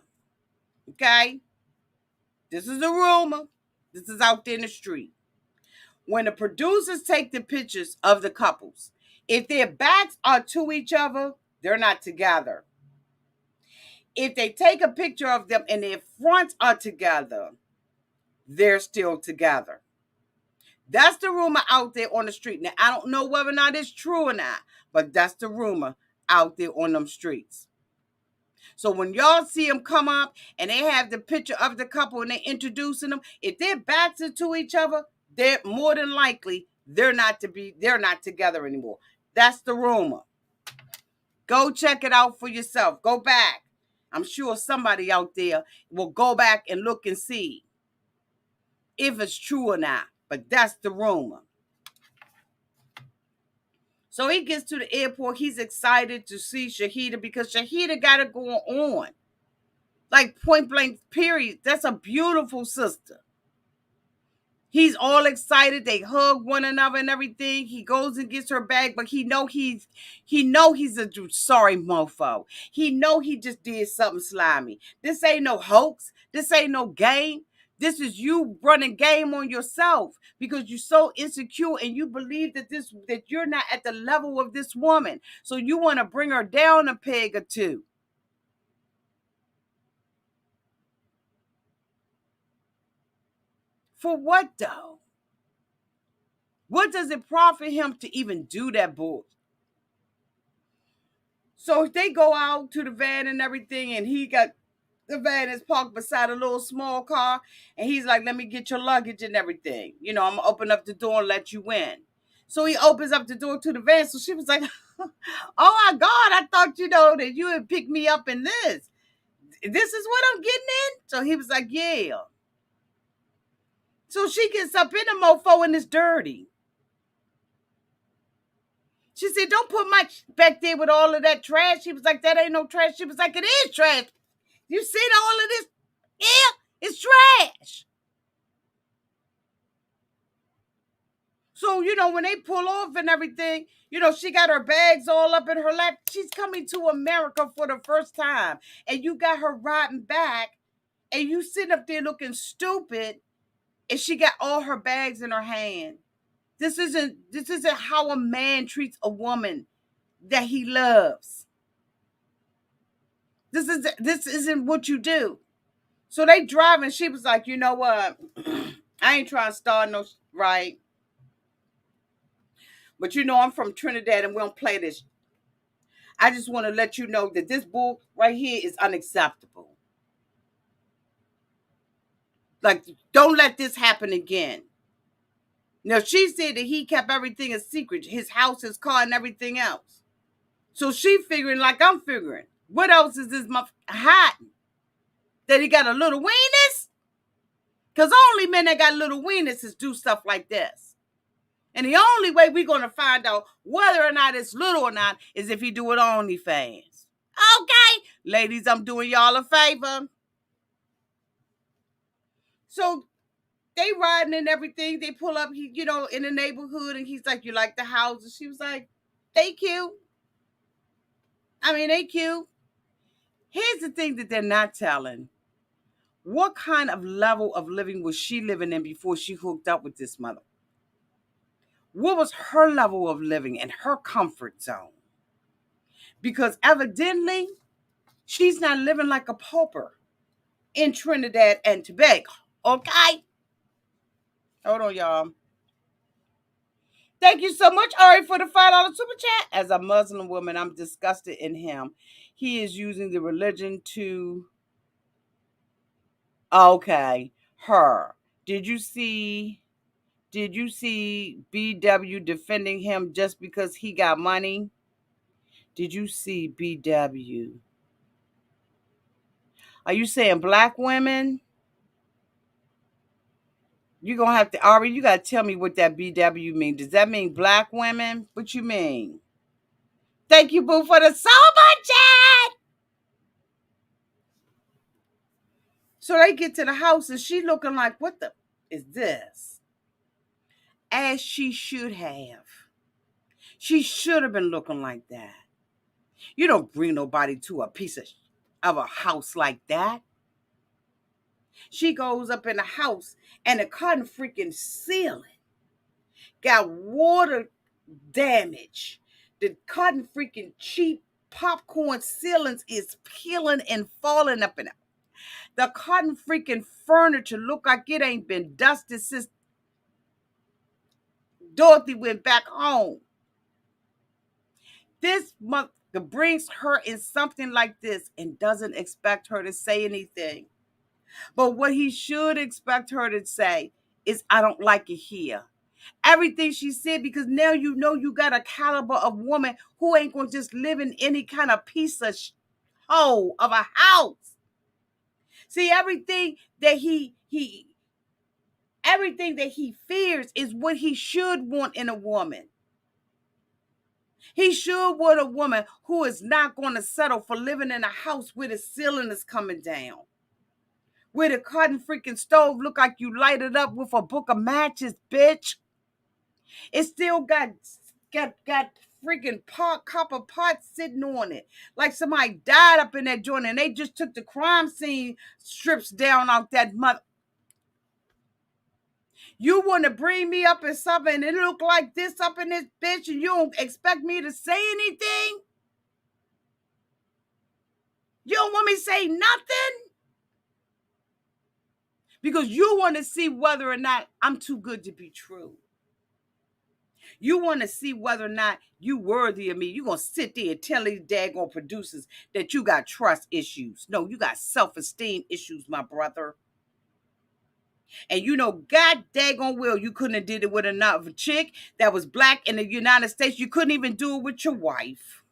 Okay? This is a rumor. This is out there in the street. When the producers take the pictures of the couples, if their backs are to each other, they're not together. If they take a picture of them and their fronts are together, they're still together. That's the rumor out there on the street. Now, I don't know whether or not it's true or not, but that's the rumor out there on them streets. So when y'all see them come up and they have the picture of the couple and they're introducing them, if their backs are to each other, they're more than likely they're not together anymore. That's the rumor. Go check it out for yourself. Go back. I'm sure somebody out there will go back and look and see. if it's true or not. But that's the rumor. So he gets to the airport. He's excited to see Shaeeda because Shaeeda got it going on. Like point blank, period. That's a beautiful sister. He's all excited. They hug one another and everything. He goes and gets her bag, but he know he's a sorry mofo. He know he just did something slimy. This ain't no hoax. This ain't no game. This is you running game on yourself because you're so insecure and you believe that you're not at the level of this woman. So you want to bring her down a peg or two. For what though? What does it profit him to even do that bull? So they go out to the van and everything, and the van is parked beside a little small car, and he's like, let me get your luggage and everything. You know, I'm gonna open up the door and let you in. So he opens up the door to the van. So she was like, oh my God, I thought, that you had picked me up in this. This is what I'm getting in? So he was like, yeah. So she gets up in the mofo and it's dirty. She said, don't put my back there with all of that trash. She was like, that ain't no trash. She was like, it is trash. You seen all of this? Yeah, it's trash. So, when they pull off and everything, she got her bags all up in her lap. She's coming to America for the first time. And you got her riding back and you sitting up there looking stupid and she got all her bags in her hand. This isn't how a man treats a woman that he loves. This isn't what you do. So they drive and she was like, you know what? I ain't trying to start no right. But I'm from Trinidad and we don't play this. I just want to let you know that this bull right here is unacceptable. Like, don't let this happen again. Now, she said that he kept everything a secret, his house, his car, and everything else. So she figuring like I'm figuring. What else is this hiding? That he got a little weenus? Because only men that got little weenuses do stuff like this. And the only way we're going to find out whether or not it's little or not is if he do it on OnlyFans. Okay, ladies, I'm doing y'all a favor. So they riding and everything. They pull up, in the neighborhood, and he's like, you like the house? And she was like, they cute. I mean, they cute. Here's the thing that they're not telling. What kind of level of living was she living in before she hooked up with this mother? What was her level of living and her comfort zone? Because evidently, she's not living like a pauper in Trinidad and Tobago. Okay? Hold on, y'all. Thank you so much, Ari, for the $5 super chat. As a Muslim woman, I'm disgusted in him. He is using the religion to... Okay, her. Did you see BW defending him just because he got money? Did you see BW? Are you saying black women? You're going to have to, Ari, you got to tell me what that BW means. Does that mean black women? What you mean? Thank you, boo, for the super chat. So they get to the house and she looking like, what the is this? As she should have. She should have been looking like that. You don't bring nobody to a piece of a house like that. She goes up in the house and the cotton freaking ceiling got water damage. The cotton freaking cheap popcorn ceilings is peeling and falling up in it. The cotton freaking furniture look like it ain't been dusted since Dorothy went back home. This month brings her in something like this and doesn't expect her to say anything. But what he should expect her to say is, I don't like it here. Everything she said, because now you got a caliber of woman who ain't going to just live in any kind of piece of hole of a house. See, everything that he Everything that he fears is what he should want in a woman. He should want a woman who is not going to settle for living in a house where the ceiling is coming down, where the cotton freaking stove look like you light it up with a book of matches, bitch. It still got freaking copper pots sitting on it, like somebody died up in that joint, and they just took the crime scene strips down out that mother. You want to bring me up in something and it look like this up in this bitch, and you don't expect me to say anything? You don't want me to say nothing? Because you want to see whether or not I'm too good to be true. You want to see whether or not you worthy of me. You're going to sit there and tell these daggone producers that you got trust issues. No, you got self-esteem issues, my brother. And you know, God daggone well, you couldn't have did it with another chick that was black in the United States. You couldn't even do it with your wife.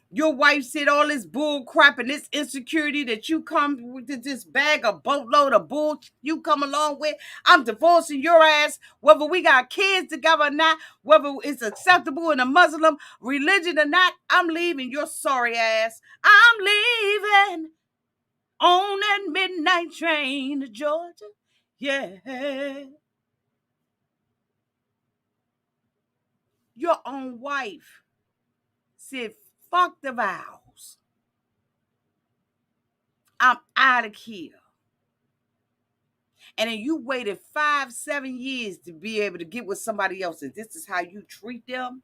Your wife said all this bull crap and this insecurity that you come with, this bag of boatload of bull you come along with. I'm divorcing your ass, whether we got kids together or not, whether it's acceptable in a Muslim religion or not. I'm leaving your sorry ass. I'm leaving on that midnight train to Georgia. Yeah. Your own wife said, fuck the vows. I'm out of here. And then you waited 5-7 years to be able to get with somebody else, and this is how you treat them.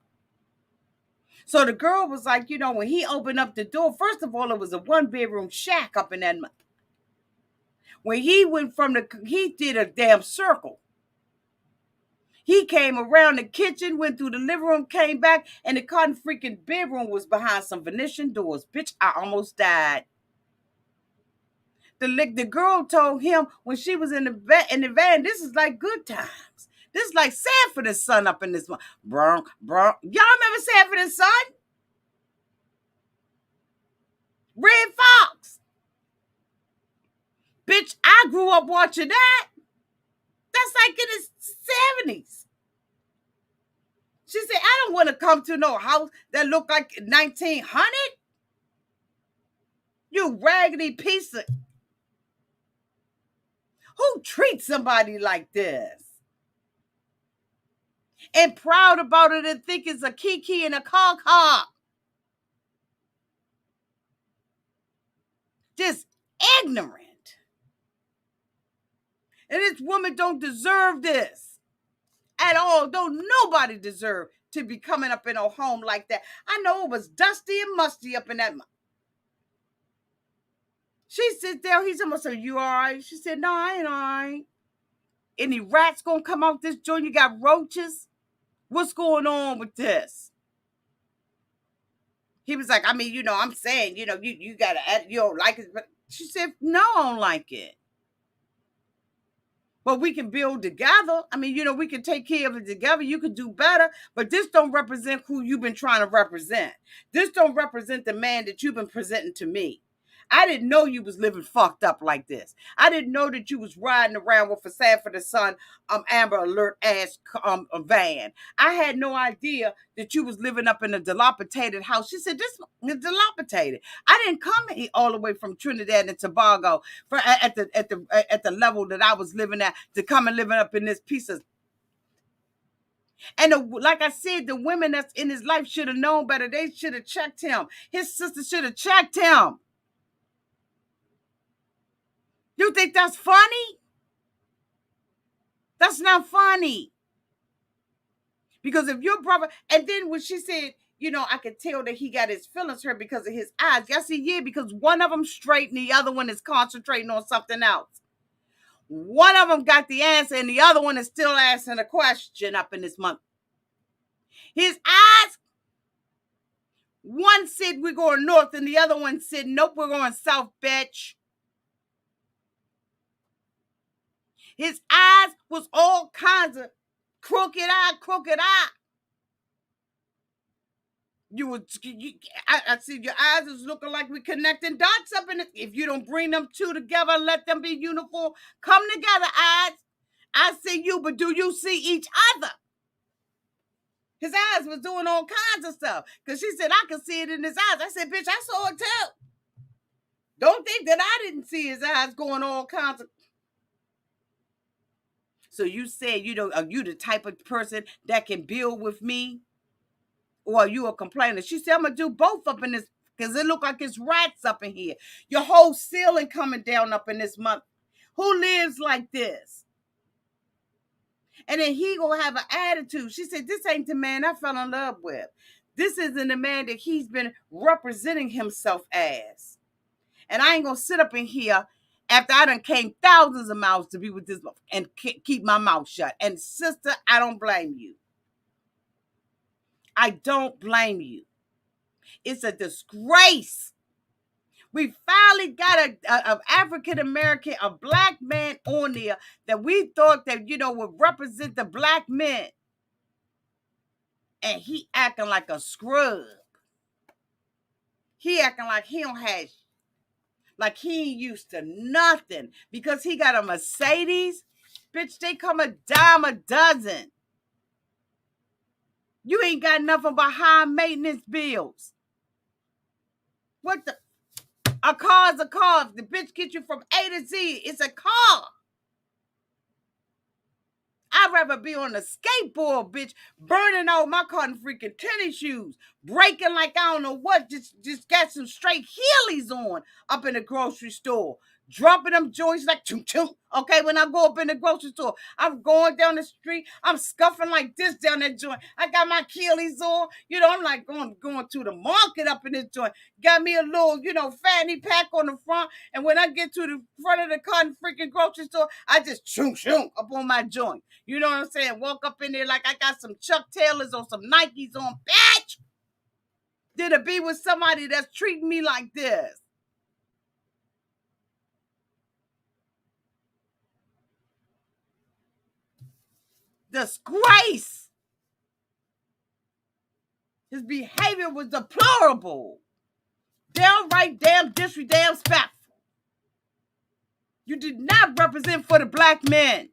So the girl was like, you know, when he opened up the door, first of all, it was a 1-bedroom shack up in that. When he went he did a damn circle. He came around the kitchen, went through the living room, came back, and the cotton freaking bedroom was behind some Venetian doors. Bitch, I almost died. The girl told him when she was in the van, this is like good times. This is like Sanford and Son up in this one. Y'all remember Sanford and Son? Red Fox. Bitch, I grew up watching that. That's like in the 70s. She said, I don't want to come to no house that look like 1900. You raggedy piece of... Who treats somebody like this? And proud about it and think it's a kiki and a caw-caw. Just ignorant. And this woman don't deserve this at all. Don't nobody deserve to be coming up in a home like that. I know it was dusty and musty up in that. She sits there. He's almost like, you all right? She said, no, I ain't all right. Any rats gonna come out this joint? You got roaches? What's going on with this? He was like, I mean, you know, I'm saying, you know, you gotta, you don't like it. But she said, no, I don't like it. But we can build together. I mean, you know, we can take care of it together. You could do better. But this don't represent who you've been trying to represent. This don't represent the man that you've been presenting to me. I didn't know you was living fucked up like this. I didn't know that you was riding around with a Sanford and Son Amber Alert ass van. I had no idea that you was living up in a dilapidated house. She said, this is dilapidated. I didn't come all the way from Trinidad and Tobago at the level that I was living at to come and living up in this piece of... And like I said, the women that's in his life should have known better. They should have checked him. His sister should have checked him. You think that's funny? That's not funny. Because if your brother, and then when she said, you know, I could tell that he got his feelings hurt because of his eyes. Yes, he did, because one of them straight and the other one is concentrating on something else. One of them got the answer and the other one is still asking a question up in this month. His eyes, one said we're going north and the other one said, nope, we're going south, bitch. His eyes was all kinds of crooked eye. I see your eyes is looking like we connecting dots up in it. If you don't bring them two together, let them be uniform. Come together, eyes. I see you, but do you see each other? His eyes was doing all kinds of stuff. Because she said, I could see it in his eyes. I said, bitch, I saw it too. Don't think that I didn't see his eyes going all kinds of. So you said, are you the type of person that can build with me? Or are you a complainer? She said, I'm going to do both up in this, because it look like it's rats up in here. Your whole ceiling coming down up in this month. Who lives like this? And then he gonna have an attitude. She said, this ain't the man I fell in love with. This isn't the man that he's been representing himself as. And I ain't gonna sit up in here after I done came thousands of miles to be with this and keep my mouth shut. And sister, I don't blame you. I don't blame you. It's a disgrace. We finally got a African American, a black man on there that we thought that, would represent the black men. And he acting like a scrub. He acting like he don't have, like he ain't used to nothing. Because he got a Mercedes. Bitch, they come a dime a dozen. You ain't got nothing but high maintenance bills. What the? A car's a car. The bitch get you from A to Z. It's a car. I'd rather be on a skateboard, bitch, burning out my cotton freaking tennis shoes, breaking like I don't know what, just got some straight Heelys on up in the grocery store. Dropping them joints like choo choo. Okay, when I go up in the grocery store, I'm going down the street. I'm scuffing like this down that joint. I got my Heelys on. I'm like going to the market up in this joint. Got me a little, fanny pack on the front. And when I get to the front of the cotton freaking grocery store, I just choo choo up on my joint. You know what I'm saying? Walk up in there like I got some Chuck Taylors or some Nikes on. Bitch! Did it be with somebody that's treating me like this? Disgrace. His behavior was deplorable. Downright damn disrespectful. You did not represent for the black men.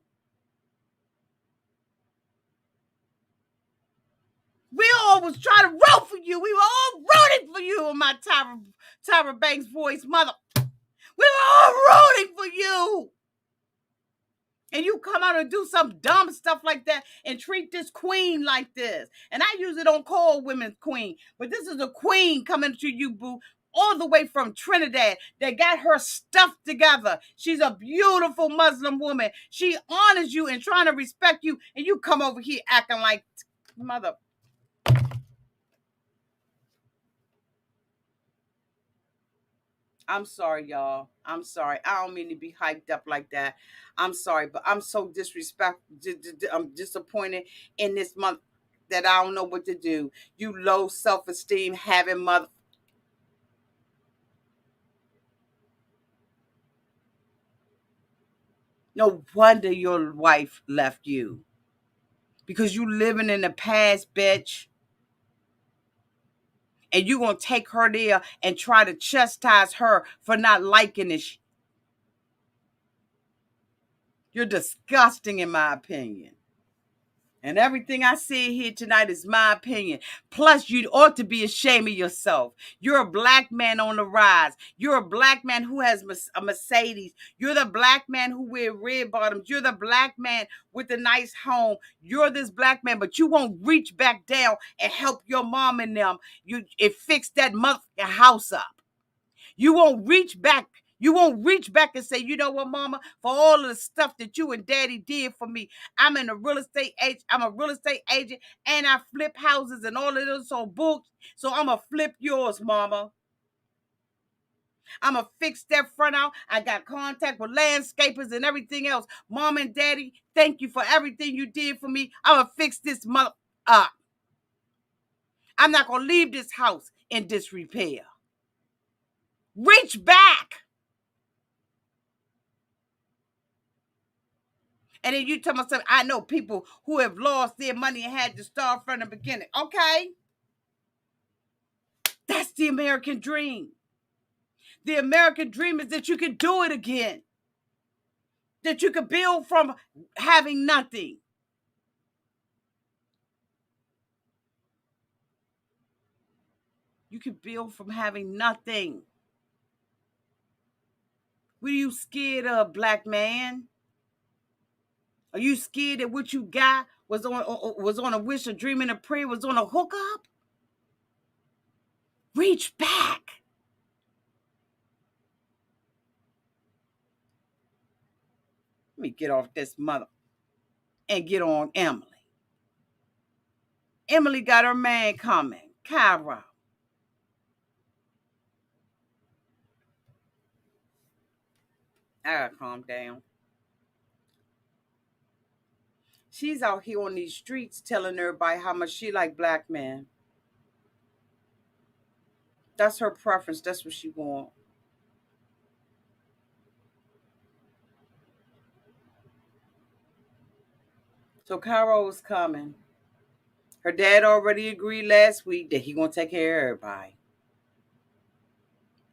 We all was trying to root for you. We were all rooting for you in my Tyra Banks voice, mother. We were all rooting for you. And you come out and do some dumb stuff like that and treat this queen like this. And I usually don't call women queen, but this is a queen coming to you, boo, all the way from Trinidad that got her stuff together. She's a beautiful Muslim woman. She honors you and trying to respect you, and you come over here acting like mother. I'm sorry, y'all. I'm sorry. I don't mean to be hyped up like that. I'm sorry, but I'm so disrespectful. I'm disappointed in this month that I don't know what to do. You low self-esteem having mother. No wonder your wife left you. Because you living in the past, bitch. And you gonna take her there and try to chastise her for not liking this. You're disgusting in my opinion. And everything I say here tonight is my opinion. Plus, you ought to be ashamed of yourself. You're a black man on the rise. You're a black man who has a Mercedes. You're the black man who wear red bottoms. You're the black man with a nice home. You're this black man, but you won't reach back down and help your mom and them. It fix that house up. You won't reach back. You won't reach back and say, you know what, mama, for all of the stuff that you and daddy did for me, I'm a real estate agent, and I flip houses and all of those on books. So I'm going to flip yours, mama. I'm going to fix that front out. I got contact with landscapers and everything else. Mom and daddy, thank you for everything you did for me. I'm going to fix this mother up. I'm not going to leave this house in disrepair. Reach back. And then you tell me something. I know people who have lost their money and had to start from the beginning. Okay. That's the American dream. The American dream is that you can do it again. That you can build from having nothing. You can build from having nothing. What are you scared of, black man? Are you scared that what you got was on a wish, a dream, and a prayer, was on a hookup? Reach back. Let me get off this mother and get on Emily. Emily got her man coming, Cara. I gotta calm down. She's out here on these streets telling everybody how much she like black men. That's her preference. That's what she want. So Cairo's coming. Her dad already agreed last week that he gonna take care of everybody.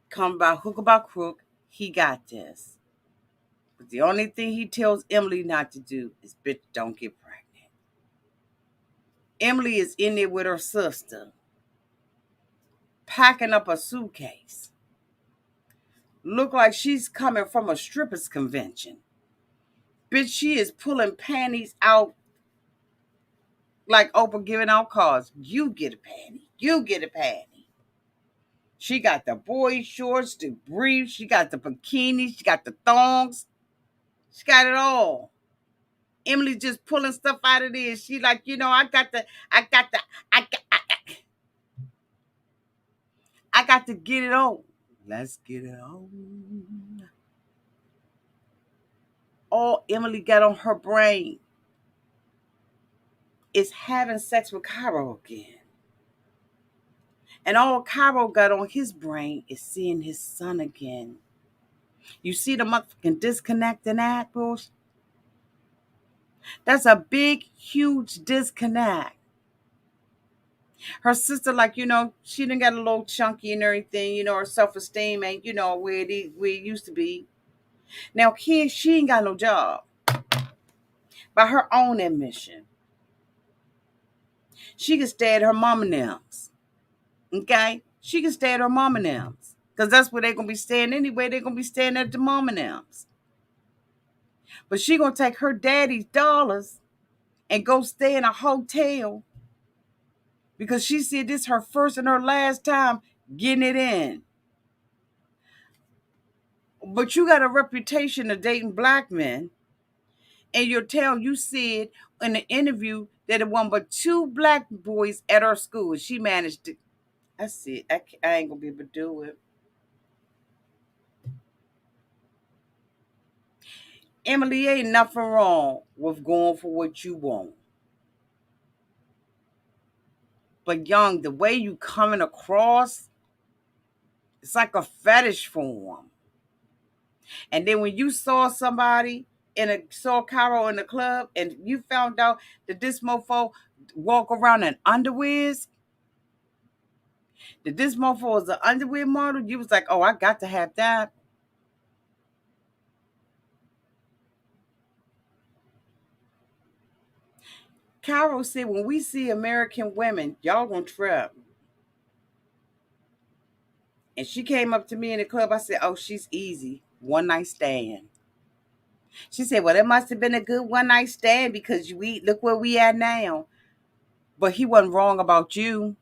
Come by hook or by crook, he got this. But the only thing he tells Emily not to do is, bitch, don't get pregnant. Emily is in there with her sister, packing up a suitcase. Look like she's coming from a strippers convention. Bitch, she is pulling panties out like Oprah giving out cards. You get a panty. You get a panty. She got the boy shorts, the briefs. She got the bikini. She got the thongs. She got it all. Emily just pulling stuff out of there. She like, I got to get it on. Let's get it on. All Emily got on her brain is having sex with Cairo again. And all Cairo got on his brain is seeing his son again. You see the motherfucking disconnect in that, Bruce? That's a big, huge disconnect. Her sister, like, she done got a little chunky and everything, her self-esteem ain't, where it used to be. Now, kid, she ain't got no job. By her own admission. She can stay at her mama and them's. Okay? She can stay at her mama and them's. Because that's where they're going to be staying anyway. They're going to be staying at the mama and them's. But she going to take her daddy's dollars and go stay in a hotel because she said this her first and her last time getting it in. But you got a reputation of dating black men, and you're telling, you said in the interview that it wasn't but 2 black boys at her school. She managed to. I see. I ain't gonna be able to do it. Emily, ain't nothing wrong with going for what you want. But young, the way you coming across, it's like a fetish form. And then when you saw somebody saw Cairo in the club, and you found out that this mofo walk around in underwears, that this mofo was an underwear model, you was like, oh, I got to have that. Cairo said, when we see American women, y'all gonna trip. And she came up to me in the club. I said, oh, she's easy. One night stand. She said, well, it must have been a good one night stand because we look where we at now. But he wasn't wrong about you.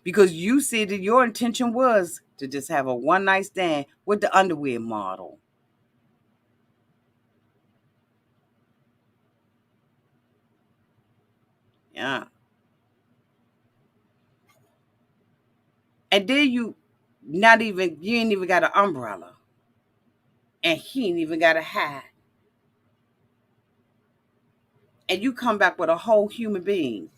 Because you said that your intention was to just have a one night stand with the underwear model. Yeah. And then you ain't even got an umbrella. And he ain't even got a hat. And you come back with a whole human being.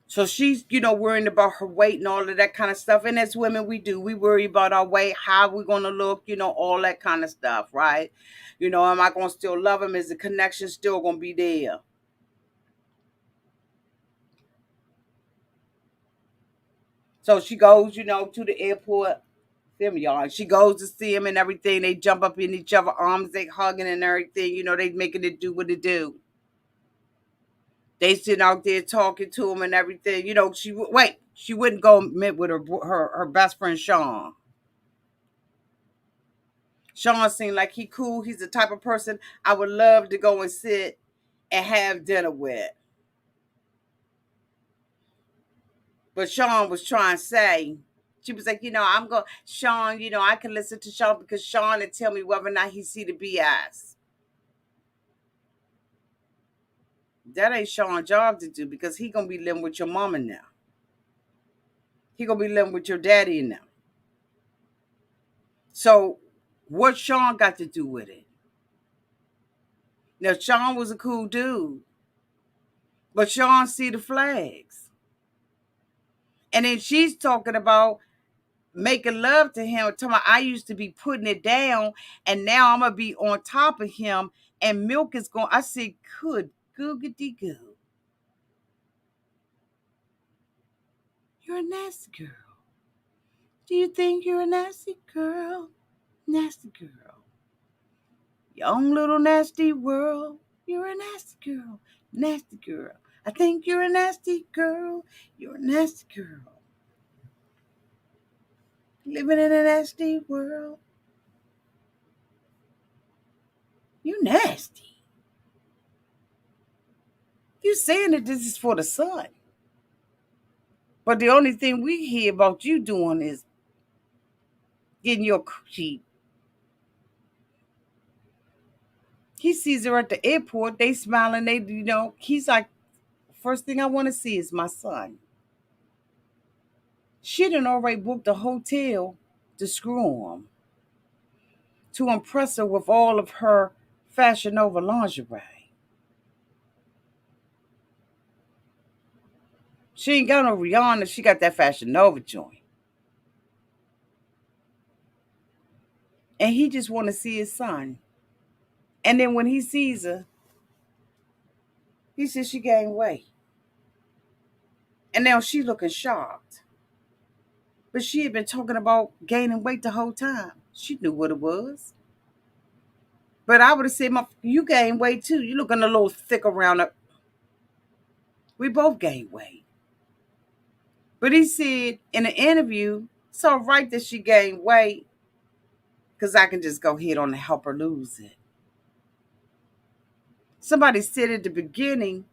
So she's, worrying about her weight and all of that kind of stuff. And as women, we do. We worry about our weight, how we're going to look, all that kind of stuff, right? Am I going to still love him? Is the connection still going to be there? So she goes, to the airport. Them y'all. She goes to see him and everything. They jump up in each other's arms, they hugging and everything. They making it do what it do. They sitting out there talking to him and everything. She wouldn't go meet with her best friend Sean. Sean seemed like he cool. He's the type of person I would love to go and sit and have dinner with. But Sean was trying to say, she was like, I'm going, Sean, I can listen to Sean because Sean will tell me whether or not he see the BS. That ain't Sean's job to do because he going to be living with your mama now. He going to be living with your daddy now. So what Sean got to do with it? Now, Sean was a cool dude, but Sean see the flags. And then she's talking about making love to him. Talking about, I used to be putting it down, and now I'm going to be on top of him, and milk is going. I said, good, googity goo. You're a nasty girl. Do you think you're a nasty girl? Nasty girl. Young little nasty world. You're a nasty girl. Nasty girl. I think you're a nasty girl. You're a nasty girl. Living in a nasty world. You nasty. You saying that this is for the son. But the only thing we hear about you doing is getting your coochie. He sees her at the airport. They smiling. He's like, first thing I want to see is my son. She done already booked a hotel to screw him, to impress her with all of her Fashion Nova lingerie. She ain't got no Rihanna. She got that Fashion Nova joint. And he just want to see his son. And then when he sees her, he says she gained weight. And now she looking shocked. But she had been talking about gaining weight the whole time. She knew what it was. But I would have said, you gained weight too. You looking a little thick around it. We both gained weight. But he said in an interview, it's all right that she gained weight because I can just go ahead on and help her lose it. Somebody said at the beginning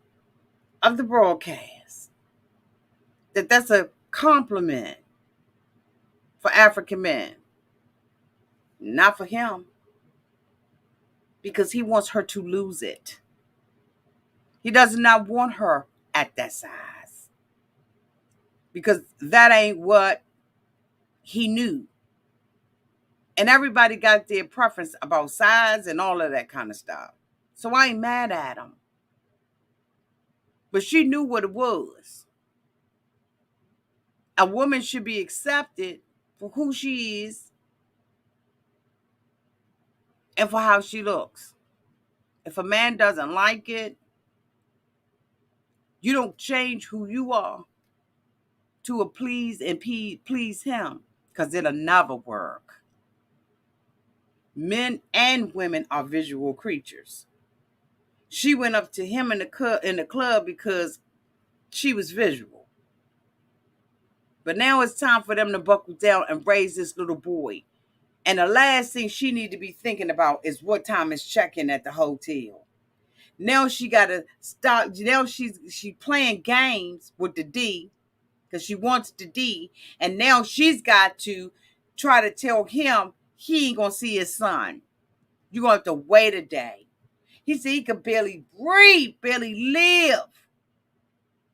of the broadcast that that's a compliment for African men. Not for him. Because he wants her to lose it. He does not want her at that size. Because that ain't what he knew. And everybody got their preference about size and all of that kind of stuff. So I ain't mad at him. But she knew what it was. A woman should be accepted for who she is and for how she looks. If a man doesn't like it, you don't change who you are to please him, because it'll never work. Men and women are visual creatures. She went up to him in the club because she was visual. But now it's time for them to buckle down and raise this little boy. And the last thing she need to be thinking about is what time is check-in at the hotel. Now she got to stop. Now she's playing games with the D because she wants the D. And now she's got to try to tell him he ain't going to see his son. You're going to have to wait a day. He said he could barely breathe, barely live.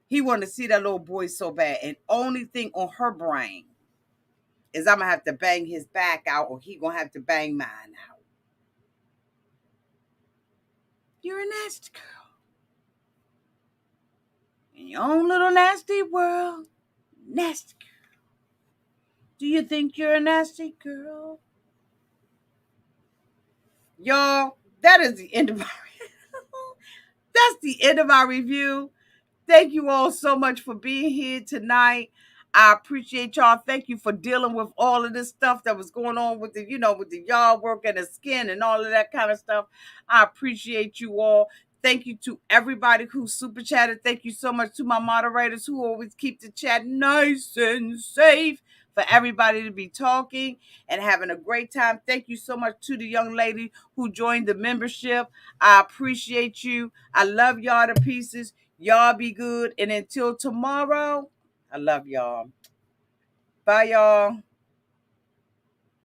He wanted to see that little boy so bad. And only thing on her brain is I'm going to have to bang his back out or he going to have to bang mine out. You're a nasty girl. In your own little nasty world. Nasty girl. Do you think you're a nasty girl? Y'all, that is the end of our that's the end of our review. Thank you all so much for being here tonight. I appreciate y'all. Thank you for dealing with all of this stuff that was going on with the, with the yard work and the skin and all of that kind of stuff. I appreciate you all. Thank you to everybody who super chatted. Thank you so much to my moderators who always keep the chat nice and safe for everybody to be talking and having a great time. Thank you so much to the young lady who joined the membership. I appreciate you. I love y'all to pieces. Y'all be good. And until tomorrow, I love y'all. Bye, y'all.